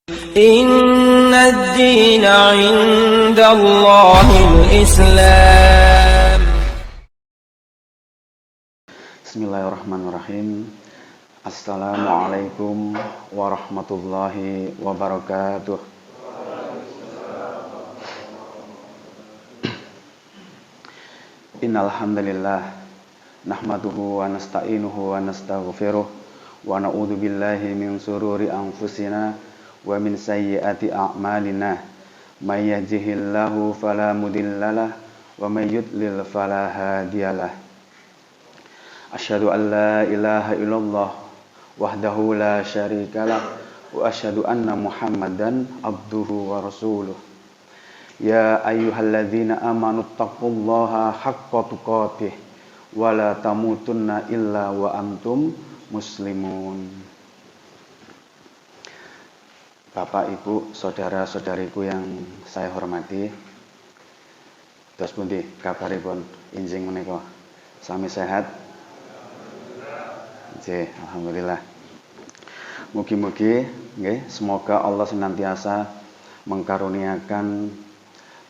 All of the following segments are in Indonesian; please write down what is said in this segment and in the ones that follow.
Inna ad-dina 'inda Allahil Islam. Bismillahirrahmanirrahim. Assalamualaikum warahmatullahi wabarakatuh. Innal hamdalillah nahmaduhu wa nasta'inuhu wa nastaghfiruh wa na'udzu billahi min shururi anfusina wa min sayyiati a'malina. May yahdihillahu fala mudhillalah wa may yudlil fala hadiyalah. Asyhadu an la ilaha illallah wahdahu la syarikalah wa asyhadu anna Muhammadan abduhu wa rasuluh. Ya ayyuhalladzina amanu taqullaha haqqa tuqatih wa la tamutunna illa wa antum muslimun. Bapak, Ibu, saudara-saudariku yang saya hormati, terus pundi kabaripun injing menika? Sami sehat? Nggih, alhamdulillah. Mugi-mugi nggih, semoga Allah senantiasa mengkaruniakan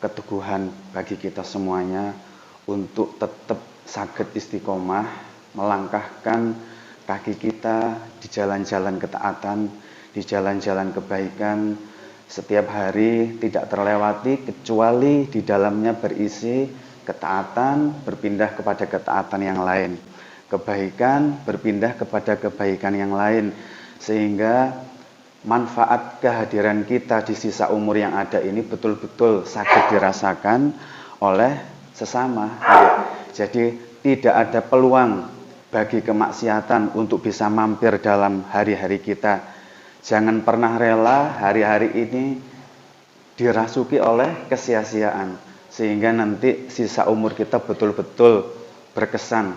keteguhan bagi kita semuanya untuk tetap saged istiqomah melangkahkan kaki kita di jalan-jalan ketaatan, di jalan-jalan kebaikan setiap hari, tidak terlewati kecuali di dalamnya berisi ketaatan berpindah kepada ketaatan yang lain, kebaikan berpindah kepada kebaikan yang lain, sehingga manfaat kehadiran kita di sisa umur yang ada ini betul-betul sakit dirasakan oleh sesama. Jadi tidak ada peluang bagi kemaksiatan untuk bisa mampir dalam hari-hari kita. Jangan pernah rela hari-hari ini dirasuki oleh kesia-siaan, sehingga nanti sisa umur kita betul-betul berkesan.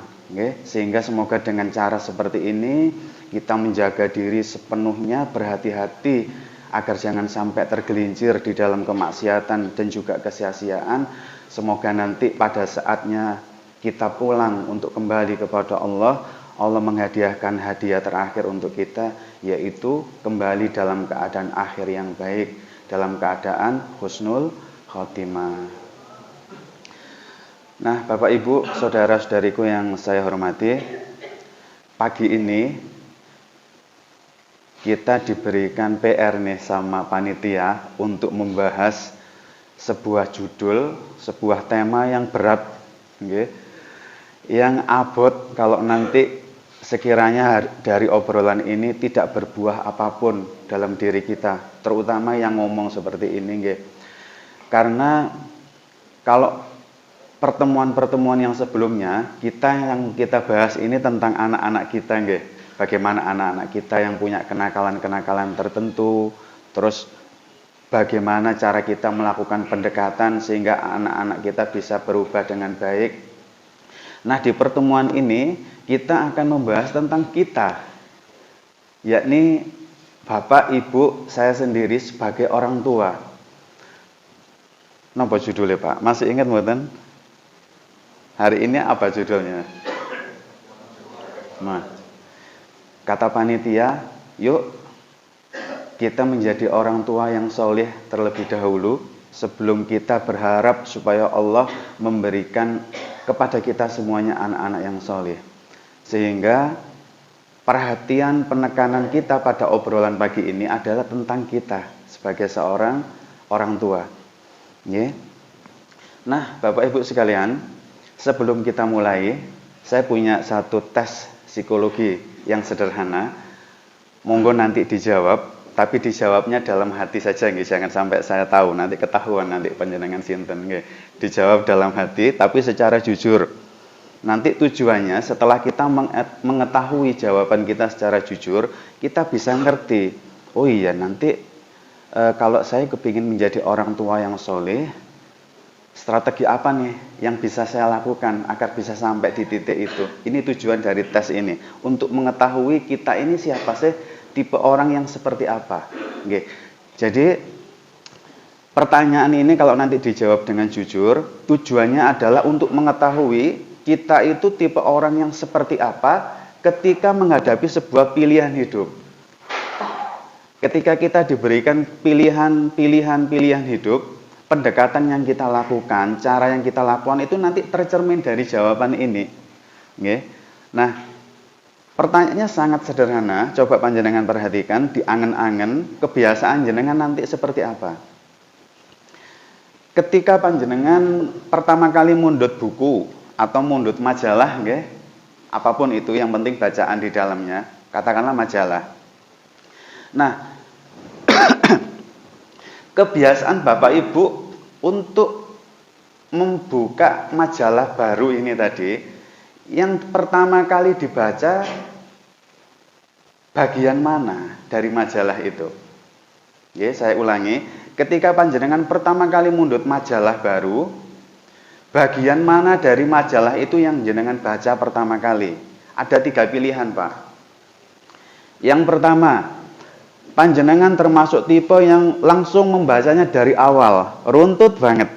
Sehingga semoga dengan cara seperti ini kita menjaga diri sepenuhnya, berhati-hati agar jangan sampai tergelincir di dalam kemaksiatan dan juga kesia-siaan. Semoga nanti pada saatnya kita pulang untuk kembali kepada Allah, Allah menghadiahkan hadiah terakhir untuk kita, yaitu kembali dalam keadaan akhir yang baik, dalam keadaan husnul khotimah. Nah, Bapak, Ibu, saudara-saudariku yang saya hormati, pagi ini kita diberikan PR nih sama panitia untuk membahas sebuah judul, sebuah tema yang berat, yang abot kalau nanti sekiranya dari obrolan ini tidak berbuah apapun dalam diri kita, terutama yang ngomong seperti ini, karena kalau pertemuan-pertemuan yang sebelumnya yang kita bahas ini tentang anak-anak kita, bagaimana anak-anak kita yang punya kenakalan-kenakalan tertentu, terus bagaimana cara kita melakukan pendekatan sehingga anak-anak kita bisa berubah dengan baik. Nah, di pertemuan ini kita akan membahas tentang kita, yakni Bapak, Ibu, saya sendiri sebagai orang tua. Napa judulnya, Pak? Masih ingat mboten? Hari ini apa judulnya? Nah, kata panitia, yuk kita menjadi orang tua yang soleh terlebih dahulu sebelum kita berharap supaya Allah memberikan kepada kita semuanya anak-anak yang soleh. Sehingga perhatian penekanan kita pada obrolan pagi ini adalah tentang kita sebagai seorang orang tua. Nah, Bapak Ibu sekalian, sebelum kita mulai, saya punya satu tes psikologi yang sederhana. Monggo nanti dijawab, tapi dijawabnya dalam hati saja, jangan sampai saya tahu, nanti ketahuan nanti panjenengan sinten. Dijawab dalam hati, tapi secara jujur. Nanti tujuannya setelah kita mengetahui jawaban kita secara jujur, kita bisa ngerti, oh iya nanti kalau saya kepingin menjadi orang tua yang soleh, strategi apa nih yang bisa saya lakukan agar bisa sampai di titik itu. Ini tujuan dari tes ini, untuk mengetahui kita ini siapa sih, tipe orang yang seperti apa. Jadi pertanyaan ini kalau nanti dijawab dengan jujur, tujuannya adalah untuk mengetahui kita itu tipe orang yang seperti apa ketika menghadapi sebuah pilihan hidup. Ketika kita diberikan pilihan hidup, pendekatan yang kita lakukan, cara yang kita lakukan itu nanti tercermin dari jawaban ini. Nggih. Nah, pertanyaannya sangat sederhana, coba panjenengan perhatikan, diangen-angen kebiasaan jenengan nanti seperti apa. Ketika panjenengan pertama kali mundut buku atau mundut majalah, nggih, apapun itu yang penting bacaan di dalamnya, katakanlah majalah. Nah, kebiasaan Bapak Ibu untuk membuka majalah baru ini tadi, yang pertama kali dibaca bagian mana dari majalah itu? Ya, saya ulangi, ketika panjenengan pertama kali mundut majalah baru, bagian mana dari majalah itu yang jenengan baca pertama kali? Ada 3 pilihan, Pak. Yang pertama, panjenengan termasuk tipe yang langsung membacanya dari awal, runtut banget.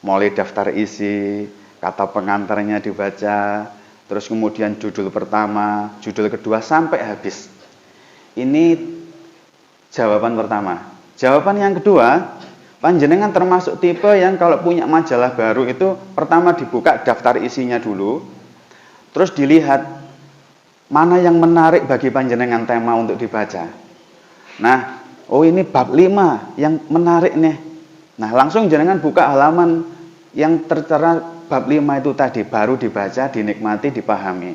Mulai daftar isi, kata pengantarnya dibaca, terus kemudian judul pertama, judul kedua sampai habis. Ini jawaban pertama. Jawaban yang kedua, panjenengan termasuk tipe yang kalau punya majalah baru itu pertama dibuka daftar isinya dulu, terus dilihat mana yang menarik bagi panjenengan tema untuk dibaca. Nah, oh ini bab 5 yang menarik nih. Nah, langsung jenengan buka halaman yang tertera bab 5 itu tadi, baru dibaca, dinikmati, dipahami.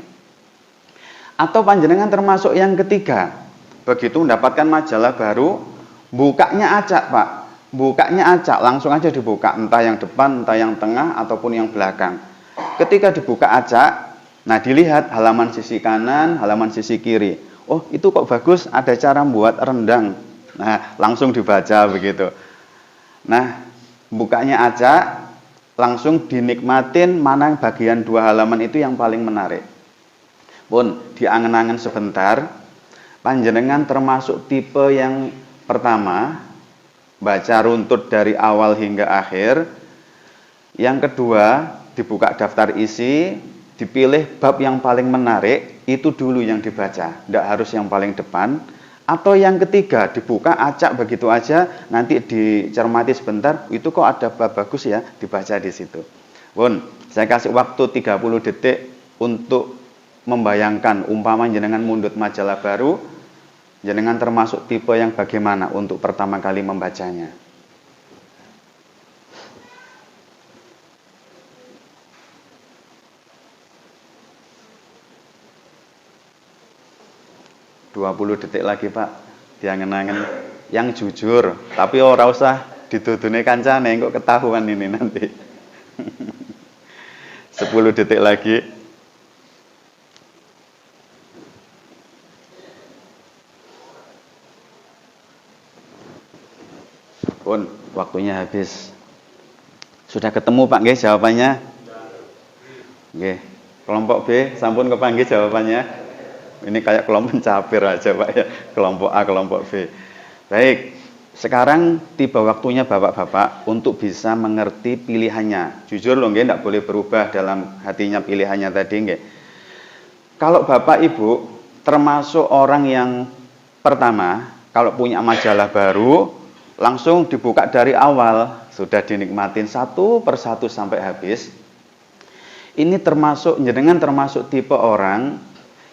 Atau panjenengan termasuk yang ketiga, begitu mendapatkan majalah baru, bukanya acak, Pak. Bukanya acak, langsung aja dibuka, entah yang depan, entah yang tengah, ataupun yang belakang. Ketika dibuka acak, nah dilihat halaman sisi kanan, halaman sisi kiri. Oh, itu kok bagus, ada cara membuat rendang. Nah, langsung dibaca begitu. Nah, bukanya acak, langsung dinikmatin mana bagian 2 halaman itu yang paling menarik. Pun, diangen-angen sebentar, panjenengan termasuk tipe yang pertama, baca runtut dari awal hingga akhir. Yang kedua, dibuka daftar isi, dipilih bab yang paling menarik, itu dulu yang dibaca, tidak harus yang paling depan. Atau yang ketiga, dibuka acak begitu aja, nanti dicermati sebentar, itu kok ada bab bagus ya, dibaca di situ. Pun, saya kasih waktu 30 detik untuk membayangkan, umpama jenengan mundut majalah baru, jenengan termasuk tipe yang bagaimana untuk pertama kali membacanya. 20 detik lagi, Pak. Diangen-angen yang jujur, tapi ora usah didudune kancane kok ketahuan ini nanti. 10 detik lagi. Pun waktunya habis. Sudah ketemu Pak nggih jawabannya? Nggih. Kelompok B sampun kepanggih jawabannya. Ini kayak kelompok capir aja Pak ya. Kelompok A, kelompok B. Baik. Sekarang tiba waktunya Bapak-bapak untuk bisa mengerti pilihannya. Jujur loh nggih, enggak boleh berubah dalam hatinya pilihannya tadi nggih. Kalau Bapak Ibu termasuk orang yang pertama, kalau punya majalah baru, langsung dibuka dari awal, sudah dinikmatin satu persatu sampai habis. Ini termasuk, jenengan termasuk tipe orang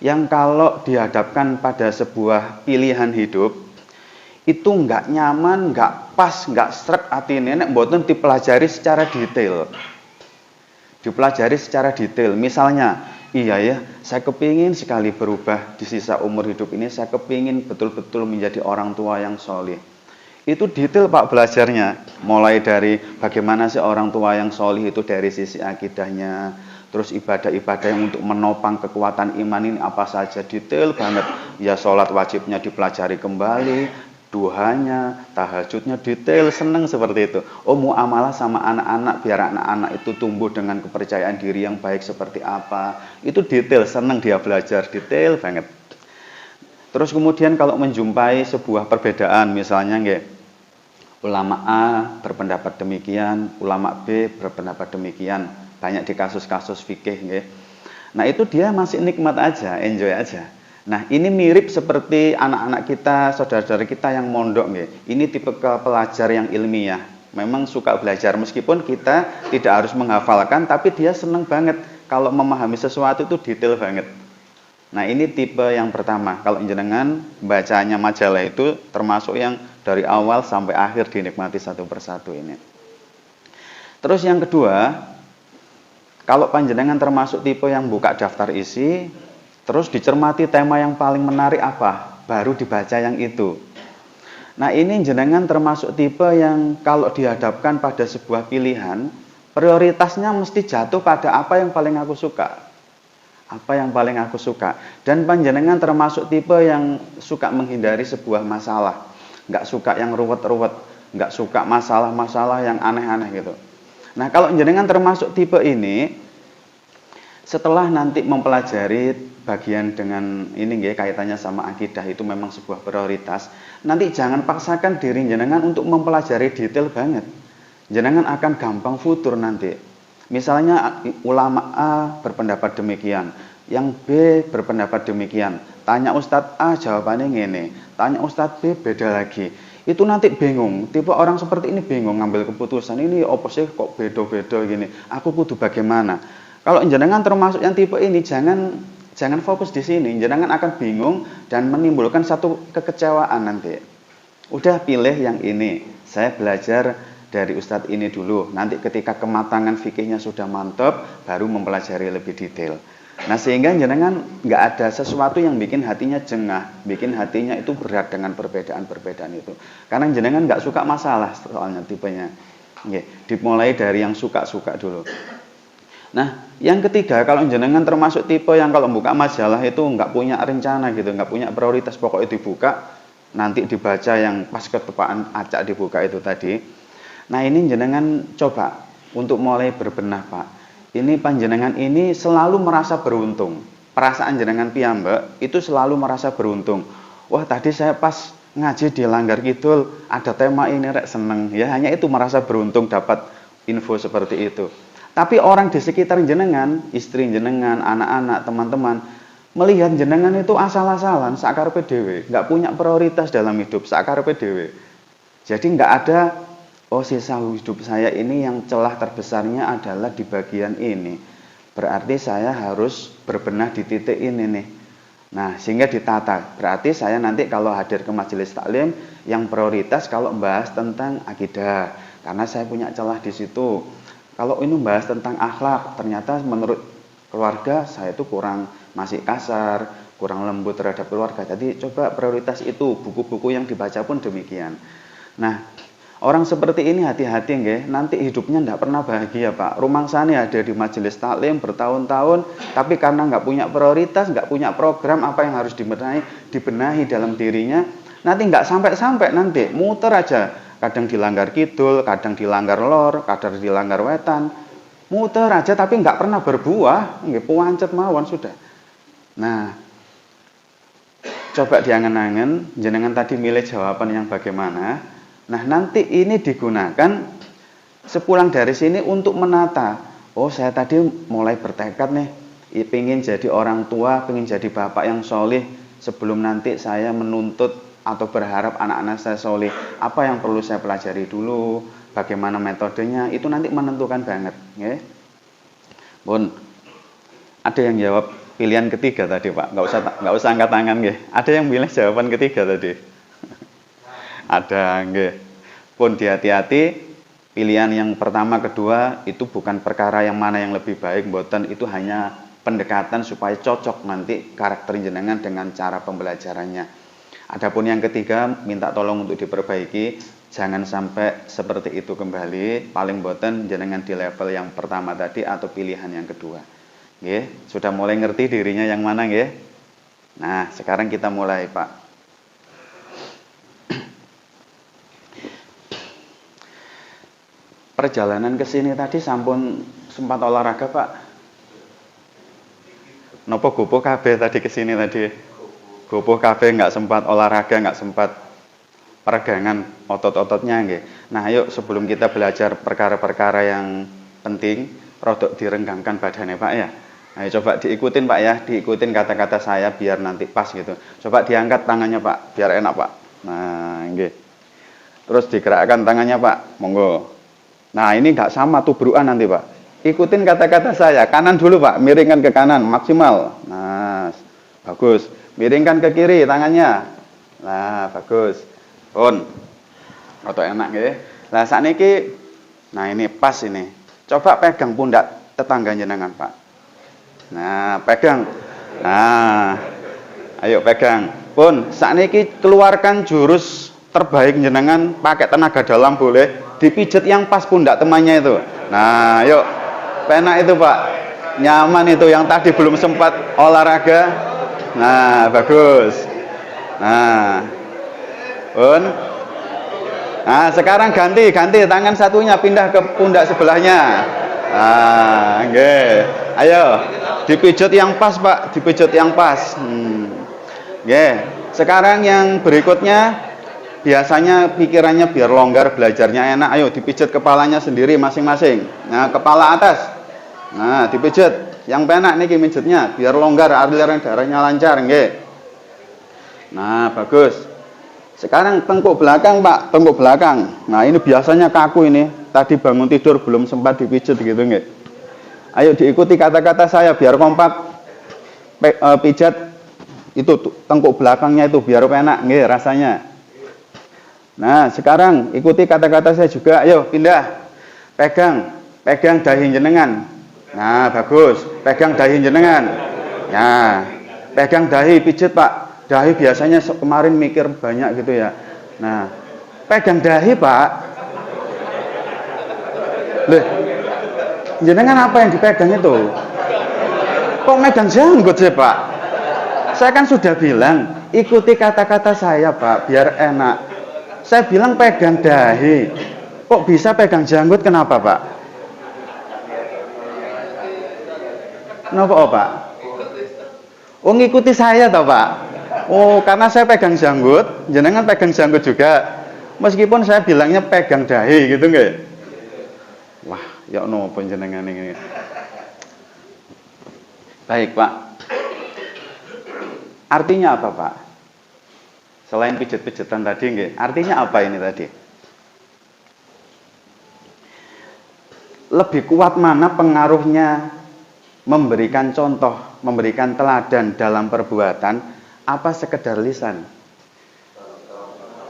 yang kalau dihadapkan pada sebuah pilihan hidup, itu nggak nyaman, nggak pas, nggak srek atine nek mboten dipelajari secara detail. Dipelajari secara detail. Misalnya, iya ya, saya kepingin sekali berubah di sisa umur hidup ini, saya kepingin betul-betul menjadi orang tua yang soleh. Itu detail Pak belajarnya. Mulai dari bagaimana sih orang tua yang soleh itu dari sisi akidahnya, terus ibadah-ibadah yang untuk menopang kekuatan iman ini apa saja, detail banget. Ya sholat wajibnya dipelajari kembali, duhanya, tahajudnya detail, seneng seperti itu. Oh, muamalah sama anak-anak biar anak-anak itu tumbuh dengan kepercayaan diri yang baik seperti apa. Itu detail, seneng dia belajar, detail banget. Terus kemudian kalau menjumpai sebuah perbedaan, misalnya nggih, ulama A berpendapat demikian, ulama B berpendapat demikian, banyak di kasus-kasus fikih nggih. Nah, itu dia masih nikmat aja, enjoy aja. Nah, ini mirip seperti anak-anak kita, saudara-saudara kita yang mondok nggih. Ini tipe pelajar yang ilmiah. Memang suka belajar meskipun kita tidak harus menghafalkan, tapi dia senang banget kalau memahami sesuatu itu detail banget. Nah, ini tipe yang pertama. Kalau jenengan bacanya majalah itu termasuk yang dari awal sampai akhir dinikmati satu persatu ini. Terus yang kedua, kalau panjenengan termasuk tipe yang buka daftar isi, terus dicermati tema yang paling menarik apa, baru dibaca yang itu. Nah, ini jenengan termasuk tipe yang kalau dihadapkan pada sebuah pilihan, prioritasnya mesti jatuh pada apa yang paling aku suka. Apa yang paling aku suka. Dan panjenengan termasuk tipe yang suka menghindari sebuah masalah. Nggak suka yang ruwet-ruwet, nggak suka masalah-masalah yang aneh-aneh gitu. Nah, kalau jenengan termasuk tipe ini, setelah nanti mempelajari bagian dengan ini nggih kaitannya sama akidah itu memang sebuah prioritas. Nanti jangan paksakan diri jenengan untuk mempelajari detail banget. Jenengan akan gampang futur nanti. Misalnya ulama A berpendapat demikian, yang B berpendapat demikian. Tanya Ustadz A jawabannya ngene, tanya Ustadz B beda lagi. Itu nanti bingung. Tipe orang seperti ini bingung ngambil keputusan. Ini opo sih kok beda-beda gini. Aku kudu bagaimana? Kalau jenengan termasuk yang tipe ini, jangan fokus di sini. Jenengan akan bingung dan menimbulkan satu kekecewaan nanti. Udah pilih yang ini. Saya belajar dari Ustadz ini dulu. Nanti ketika kematangan fikihnya sudah mantap, baru mempelajari lebih detail. Nah, sehingga jenengan nggak ada sesuatu yang bikin hatinya jengah, bikin hatinya itu berat dengan perbedaan-perbedaan itu. Karena jenengan nggak suka masalah soalnya tipenya. Dimulai dari yang suka-suka dulu. Nah, yang ketiga, kalau jenengan termasuk tipe yang kalau buka majalah itu nggak punya rencana gitu, nggak punya prioritas, pokoknya dibuka, nanti dibaca yang pas ketepaan acak dibuka itu tadi. Nah, ini jenengan coba untuk mulai berbenah, Pak. Ini panjenengan ini selalu merasa beruntung. Perasaan jenengan piyambak itu selalu merasa beruntung. Wah, tadi saya pas ngaji di Langgar Kidul, ada tema ini rek seneng. Ya, hanya itu merasa beruntung dapat info seperti itu. Tapi orang di sekitar jenengan, istri jenengan, anak-anak, teman-teman, melihat jenengan itu asal-asalan, sakarepe dhewe, nggak punya prioritas dalam hidup, sakarepe dhewe. Jadi nggak ada, oh sisa hidup saya ini yang celah terbesarnya adalah di bagian ini. Berarti saya harus berbenah di titik ini nih. Nah, sehingga ditata. Berarti saya nanti kalau hadir ke majelis taklim, yang prioritas kalau bahas tentang akidah, karena saya punya celah di situ. Kalau ini membahas tentang akhlak, ternyata menurut keluarga saya itu masih kasar, kurang lembut terhadap keluarga. Jadi coba prioritas itu, buku-buku yang dibaca pun demikian. Nah, orang seperti ini hati-hati nggih, nanti hidupnya tidak pernah bahagia, Pak. Rumangsane ada di majelis taklim bertahun-tahun, tapi karena nggak punya prioritas, nggak punya program apa yang harus dibenahi dalam dirinya, nanti nggak sampai-sampai nanti muter aja. Kadang di Langgar Kidul, kadang di Langgar Lor, kadang di Langgar Wetan. Muter aja tapi nggak pernah berbuah, nggih puancet mawon sudah. Nah, coba diangen-angen, jenengan tadi milih jawaban yang bagaimana. Nah, nanti ini digunakan sepulang dari sini untuk menata. Oh, saya tadi mulai bertekad nih, ingin jadi orang tua, ingin jadi bapak yang solih sebelum nanti saya menuntut atau berharap anak-anak saya solih. Apa yang perlu saya pelajari dulu, bagaimana metodenya, itu nanti menentukan banget. Okay? Bun, ada yang jawab pilihan ketiga tadi, Pak. Nggak usah angkat tangan, nggih. Ada yang pilih jawaban ketiga tadi. Ada, nggih. Pun hati-hati, pilihan yang pertama, kedua itu bukan perkara yang mana yang lebih baik, mboten, itu hanya pendekatan supaya cocok nanti karakter jenengan dengan cara pembelajarannya. Adapun yang ketiga, minta tolong untuk diperbaiki, jangan sampai seperti itu kembali, paling boten jenengan di level yang pertama tadi atau pilihan yang kedua. Nggih, sudah mulai ngerti dirinya yang mana nggih? Nah, sekarang kita mulai, Pak. Perjalanan ke sini tadi sampun sempat olahraga, Pak. Nopo gopo kabeh tadi ke sini tadi? Gopoh kabeh nggak sempat olahraga, nggak sempat peregangan otot-ototnya nggih. Nah, ayo sebelum kita belajar perkara-perkara yang penting, rodok direnggangkan badannya, Pak ya. Ayo coba diikutin Pak ya, diikutin kata-kata saya biar nanti pas gitu. Coba diangkat tangannya Pak, biar enak Pak. Nah, nggih. Terus digerakkan tangannya Pak, monggo. Nah, ini nggak sama tubrukan nanti Pak. Ikutin kata-kata saya, kanan dulu Pak, miringkan ke kanan, maksimal. Nah, bagus. Miringkan ke kiri tangannya. Nah, bagus. Pun. Atau enak nggih. Lah sakniki, nah ini pas ini. Coba pegang pundak tetangga jenengan Pak. Nah, pegang. Nah, ayo pegang. Pun, sakniki keluarkan jurus terbaik jenengan, pakai tenaga dalam boleh, dipijit yang pas pundak temannya itu. Nah, yuk. Penak itu, Pak. Nyaman itu yang tadi belum sempat olahraga. Nah, bagus. Nah. Pun. Nah, sekarang ganti tangan satunya pindah ke pundak sebelahnya. Nah, nggih. Ayo. Dipijit yang pas Pak, dipijit yang pas. Sekarang yang berikutnya, biasanya pikirannya biar longgar, belajarnya enak. Ayo dipijit kepalanya sendiri masing-masing. Nah, kepala atas. Nah, dipijit. Yang penak nih mijitnya, biar longgar, aliran darahnya lancar, nggih. Nah, bagus. Sekarang tengkuk belakang Pak, tengkuk belakang. Nah, ini biasanya kaku ini. Tadi bangun tidur belum sempat dipijit gitu nggih. Ayo diikuti kata-kata saya biar kompak. Pijat itu tengkuk belakangnya itu biar enak nggih rasanya. Nah, sekarang ikuti kata-kata saya juga. Ayo pindah. Pegang dahi jenengan. Nah, bagus. Pegang dahi jenengan. Nah, pegang dahi pijit Pak. Dahi biasanya kemarin mikir banyak gitu ya. Nah, pegang dahi Pak. Loh, jenengan apa yang dipegang itu? Kok megang janggut sih Pak? Saya kan sudah bilang, ikuti kata-kata saya Pak, biar enak. Saya bilang pegang dahi. Kok bisa pegang janggut, kenapa Pak? Kenapa Pak? Oh, ngikuti saya toh Pak? Oh, karena saya pegang janggut, jenengan pegang janggut juga. Meskipun saya bilangnya pegang dahi gitu nggak? Wah, ya nopo jenengan ini. Baik Pak. Artinya apa Pak? Selain pijit-pijitan tadi nggih, artinya apa ini tadi? Lebih kuat mana pengaruhnya memberikan contoh, memberikan teladan dalam perbuatan, apa sekedar lisan?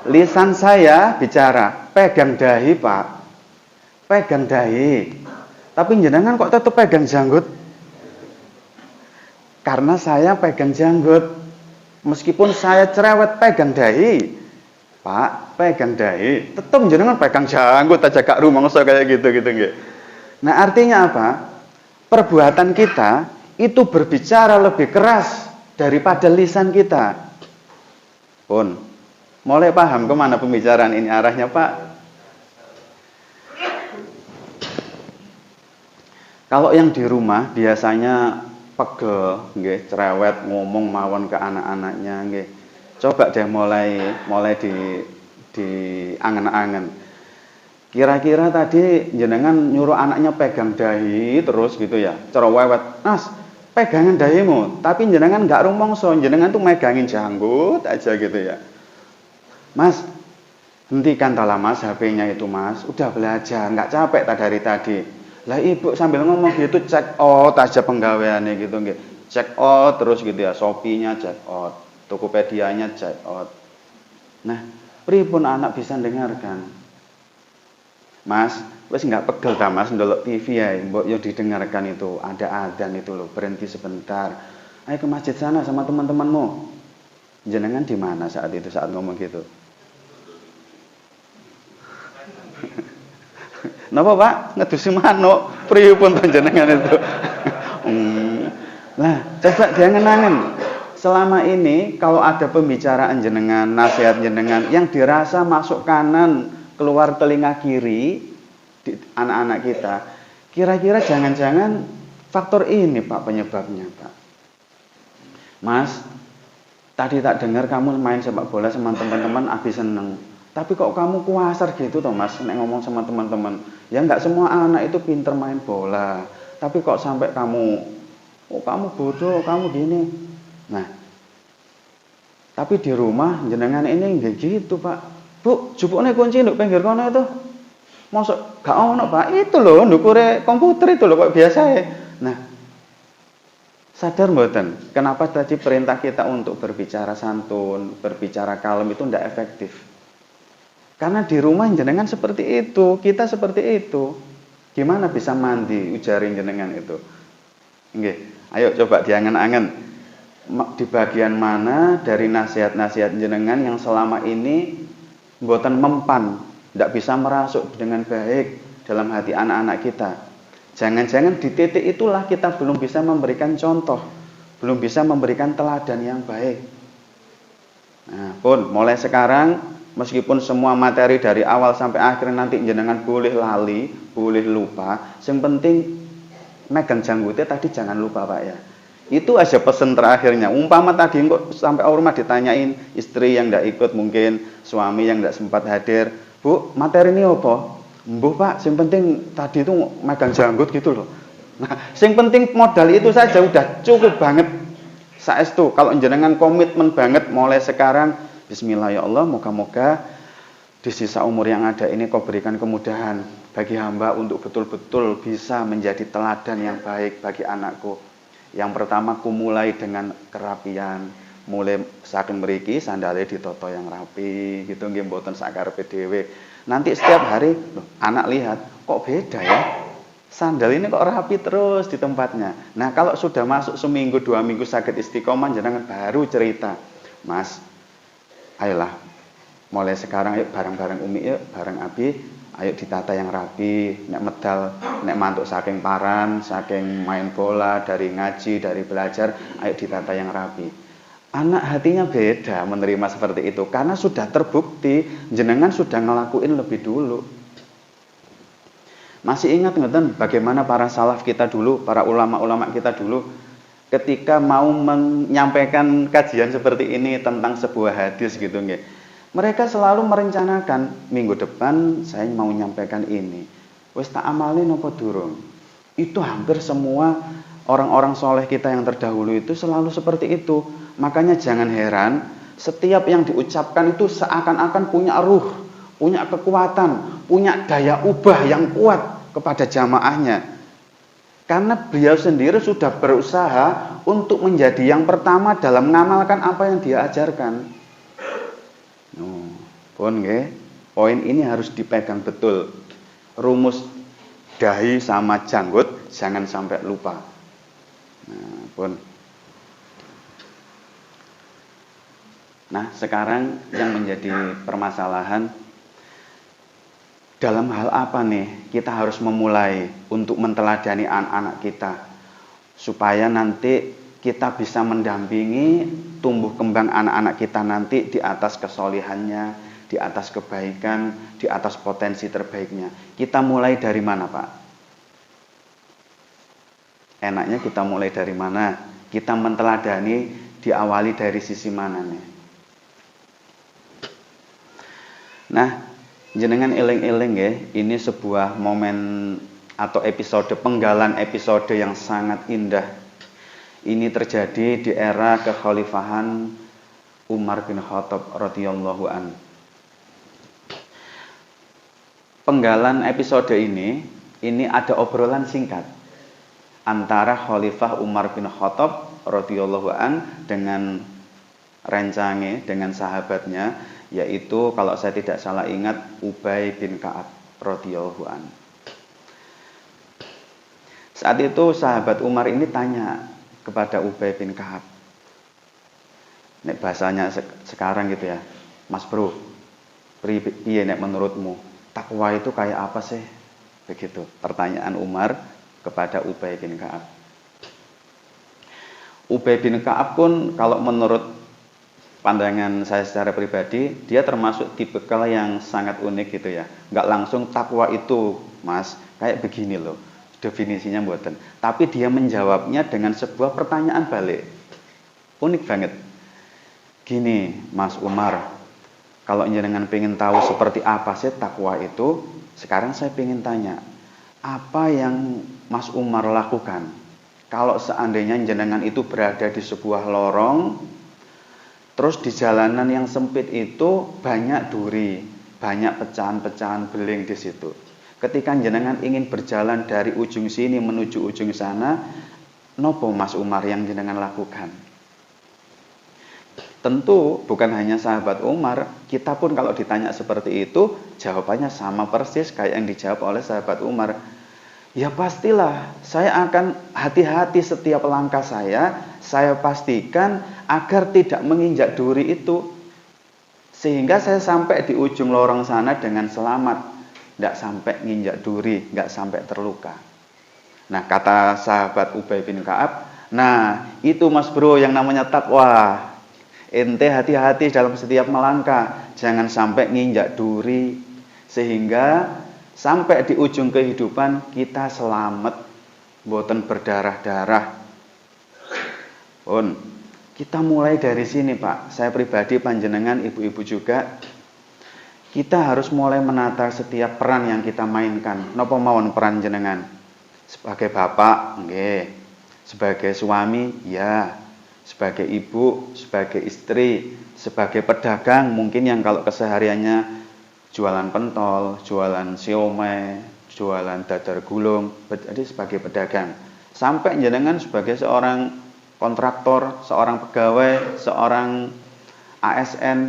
Lisan saya bicara, pegang dahi Pak. Pegang dahi. Tapi jenengan kok tetap pegang janggut? Karena saya pegang janggut. Meskipun saya cerewet pegang dahi, Pak, pegang dahi, tetap jenengan pegang janggut aja gak rumangsa kayak gitu nggih. Nah, artinya apa? Perbuatan kita itu berbicara lebih keras daripada lisan kita. Pun, mulai paham kemana pembicaraan ini arahnya Pak? Kalau yang di rumah biasanya pegel, nggih, cerewet ngomong mawon ke anak-anaknya, nggih. Coba deh mulai di angen-angen. Kira-kira tadi jenengan nyuruh anaknya pegang dahi terus gitu ya, cara wewet. Mas, pegangan dahimu, tapi jenengan nggak rumangsa, jenengan tuh megangin janggut aja gitu ya. Mas, hentikan tala Mas HP-nya itu Mas, udah belajar, nggak capek dari tadi. Lah ibu sambil ngomong gitu check out aja penggaweannya gitu nggih. Check out terus gitu ya, Shopee-nya check out, Tokopedia-nya check out. Nah, pripun anak bisa dengarkan? Mas, wis enggak pegel ta Mas ndelok TV ya, mbok yo didengarkan itu, ada adzan itu loh, berhenti sebentar. Ayo ke masjid sana sama teman-temanmu. Jenengan di mana saat itu saat ngomong gitu? Napa Pak? Ngedusi manuk. Pripun panjenengan itu? Nah, coba diangen-angen. Selama ini kalau ada pembicaraan jenengan, nasihat jenengan yang dirasa masuk kanan, keluar telinga kiri di anak-anak kita, kira-kira jangan-jangan faktor ini Pak penyebabnya Pak. Mas, tadi tak dengar kamu main sepak bola sama teman-teman habis seneng. Tapi kok kamu kuasar gitu toh Mas, nek ngomong sama teman-teman. Ya enggak semua anak itu pinter main bola. Tapi kok sampai kamu Oh kamu bodoh, kamu gini. Nah, tapi di rumah jenengan ini nggak gitu Pak. Bu, jupuknya kunci nduk pinggir kono itu. Mosok gak ono Pak, itu loh ndukure komputer itu loh kok biasa ya. Nah, sadar mboten, kenapa tadi perintah kita untuk berbicara santun, berbicara kalem itu tidak efektif? Karena di rumah jenengan seperti itu, kita seperti itu. Gimana bisa mandi ujarin jenengan itu? Nggih, ayo coba diangen-angen. Di bagian mana dari nasihat-nasihat jenengan yang selama ini mboten mempan, tidak bisa merasuk dengan baik dalam hati anak-anak kita. Jangan-jangan di titik itulah kita belum bisa memberikan contoh, belum bisa memberikan teladan yang baik. Nah, pun mulai sekarang, meskipun semua materi dari awal sampai akhir nanti jenengan boleh lali, boleh lupa, yang penting megang janggutnya tadi jangan lupa Pak ya. Itu aja pesan terakhirnya. Umpama tadi kok sampai rumah ditanyain istri yang tidak ikut, mungkin suami yang tidak sempat hadir, Bu, materi ini apa? Mbuh Pak, yang penting tadi itu megang janggut gitu loh. Nah, yang penting modal itu saja udah cukup banget. Saestu kalau jenengan komitmen banget mulai sekarang, bismillah ya Allah, moga-moga di sisa umur yang ada ini kau berikan kemudahan bagi hamba untuk betul-betul bisa menjadi teladan yang baik bagi anakku. Yang pertama ku mulai dengan kerapian, mulai saking mriki sandale ditoto yang rapi gitu nggih mboten sakarepe dhewe. Nanti setiap hari loh, anak lihat kok beda ya. Sandal ini kok rapi terus di tempatnya. Nah, kalau sudah masuk seminggu 2 minggu sakit istiqomah jenengan baru cerita. Mas, ayolah mulai sekarang yuk bareng-bareng Umi yuk, bareng Abi, ayo ditata yang rapi, nek medal, nek mantuk saking paran, saking main bola, dari ngaji, dari belajar, ayo ditata yang rapi. Anak hatinya beda menerima seperti itu karena sudah terbukti jenengan sudah ngelakuin lebih dulu. Masih ingat ngeten bagaimana para salaf kita dulu, para ulama-ulama kita dulu ketika mau menyampaikan kajian seperti ini tentang sebuah hadis gitu nggih. Mereka selalu merencanakan minggu depan saya mau menyampaikan ini. Wis tak amalin apa durung? Itu hampir semua orang-orang soleh kita yang terdahulu itu selalu seperti itu. Makanya jangan heran setiap yang diucapkan itu seakan-akan punya ruh, punya kekuatan, punya daya ubah yang kuat kepada jamaahnya. Karena beliau sendiri sudah berusaha untuk menjadi yang pertama dalam mengamalkan apa yang dia ajarkan. Pun nggih, poin ini harus dipegang betul. Rumus dahi sama janggut jangan sampai lupa. Nah, pun. Nah, sekarang yang menjadi permasalahan dalam hal apa nih kita harus memulai untuk menteladani anak-anak kita supaya nanti kita bisa mendampingi tumbuh kembang anak-anak kita nanti di atas kesolihannya, di atas kebaikan, di atas potensi terbaiknya. Kita mulai dari mana, Pak? Enaknya kita mulai dari mana? Kita menteladani diawali dari sisi mana nih? Nah, jenengan eling-eling ya, ini sebuah momen atau episode penggalan episode yang sangat indah. Ini terjadi di era kekhalifahan Umar bin Khattab radhiyallahu an. Penggalan episode ini ada obrolan singkat antara Khalifah Umar bin Khattab radhiyallahu an dengan rencange, dengan sahabatnya, yaitu kalau saya tidak salah ingat Ubay bin Ka'ab radhiyallahu an. Saat itu sahabat Umar ini tanya kepada Ubay bin Ka'ab. Nek bahasanya sekarang gitu ya. Mas bro, piye nek menurutmu takwa itu kayak apa sih? Begitu pertanyaan Umar kepada Ubay bin Ka'ab. Ubay bin Ka'ab pun kalau menurut pandangan saya secara pribadi, dia termasuk tipikal yang sangat unik gitu ya. Nggak langsung takwa itu, Mas, kayak begini loh. Definisinya mboten. Tapi dia menjawabnya dengan sebuah pertanyaan balik. Unik banget. Gini, Mas Umar, kalau jenengan pengen tahu seperti apa sih takwa itu, sekarang saya pengen tanya, apa yang Mas Umar lakukan Kalau seandainya jenengan itu berada di sebuah lorong, terus di jalanan yang sempit itu banyak duri, banyak pecahan-pecahan beling di situ. Ketika jenengan ingin berjalan dari ujung sini menuju ujung sana, nopo Mas Umar yang jenengan lakukan? Tentu bukan hanya sahabat Umar, kita pun kalau ditanya seperti itu, jawabannya sama persis kayak yang dijawab oleh sahabat Umar. Ya pastilah, saya akan hati-hati setiap langkah saya pastikan agar tidak menginjak duri itu. Sehingga saya sampai di ujung lorong sana dengan selamat, tidak sampai nginjak duri, tidak sampai terluka. Nah, kata sahabat Ubay bin Ka'ab, nah itu Mas Bro yang namanya takwa. Ente hati-hati dalam setiap melangkah, jangan sampai nginjak duri, sehingga sampai di ujung kehidupan kita selamat, boten berdarah-darah. Pun, kita mulai dari sini Pak. Saya pribadi, panjenengan, ibu-ibu juga, kita harus mulai menata setiap peran yang kita mainkan. Napa mawon peran jenengan? Sebagai bapak, nggih. Sebagai suami, ya. Sebagai ibu, sebagai istri, sebagai pedagang, mungkin yang kalau kesehariannya jualan pentol, jualan siomay, jualan dadar gulung, jadi sebagai pedagang. Sampai jenengan sebagai seorang kontraktor, seorang pegawai, seorang ASN,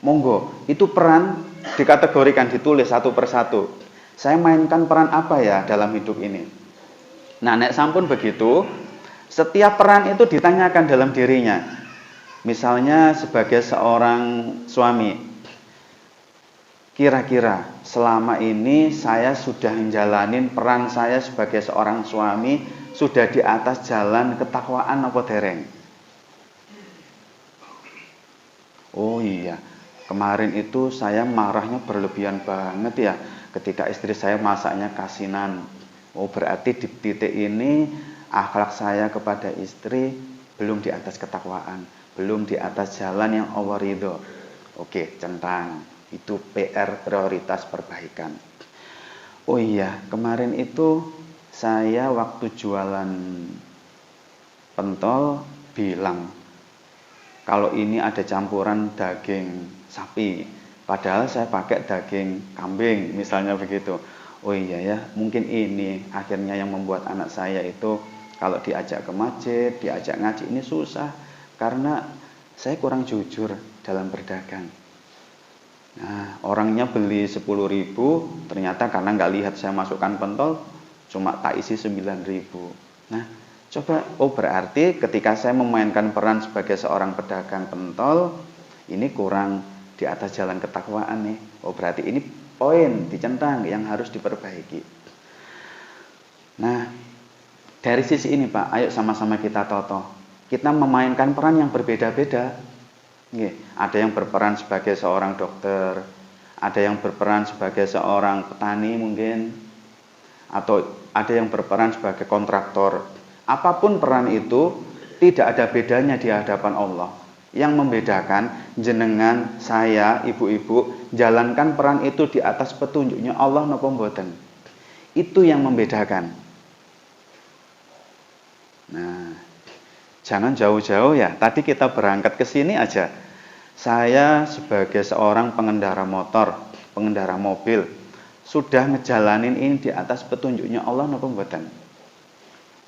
monggo. Itu peran dikategorikan, ditulis satu persatu. Saya mainkan peran apa ya dalam hidup ini? Nah, nek sampun begitu, setiap peran itu ditanyakan dalam dirinya. Misalnya sebagai seorang suami, kira-kira selama ini saya sudah menjalanin peran saya sebagai seorang suami sudah di atas jalan ketakwaan apa dereng? Oh iya, kemarin itu saya marahnya berlebihan banget ya ketika istri saya masaknya kasinan. Oh berarti di titik ini akhlak saya kepada istri belum di atas ketakwaan, belum di atas jalan yang Allah ridho. Oke, centang. Itu PR, prioritas perbaikan. Oh iya, kemarin itu saya waktu jualan pentol bilang kalau ini ada campuran daging sapi, padahal saya pakai daging kambing misalnya begitu. Oh iya ya, mungkin ini akhirnya yang membuat anak saya itu kalau diajak ke masjid, diajak ngaji ini susah karena saya kurang jujur dalam berdagang. Nah, orangnya beli 10.000, ternyata karena nggak lihat saya masukkan pentol, cuma tak isi 9.000. Nah, coba, oh berarti ketika saya memainkan peran sebagai seorang pedagang pentol, ini kurang di atas jalan ketakwaan nih. Oh berarti ini poin dicentang yang harus diperbaiki. Nah, dari sisi ini Pak, ayo sama-sama kita toto. Kita memainkan peran yang berbeda-beda. Ada yang berperan sebagai seorang dokter, ada yang berperan sebagai seorang petani mungkin, atau ada yang berperan sebagai kontraktor. Apapun peran itu tidak ada bedanya di hadapan Allah. Yang membedakan jenengan, saya, ibu-ibu jalankan peran itu di atas petunjuknya Allah napa mboten. Itu yang membedakan. Nah, jangan jauh-jauh ya. Tadi kita berangkat ke sini aja. Saya sebagai seorang pengendara motor, pengendara mobil, sudah ngejalanin ini di atas petunjuknya Allah napa mboten?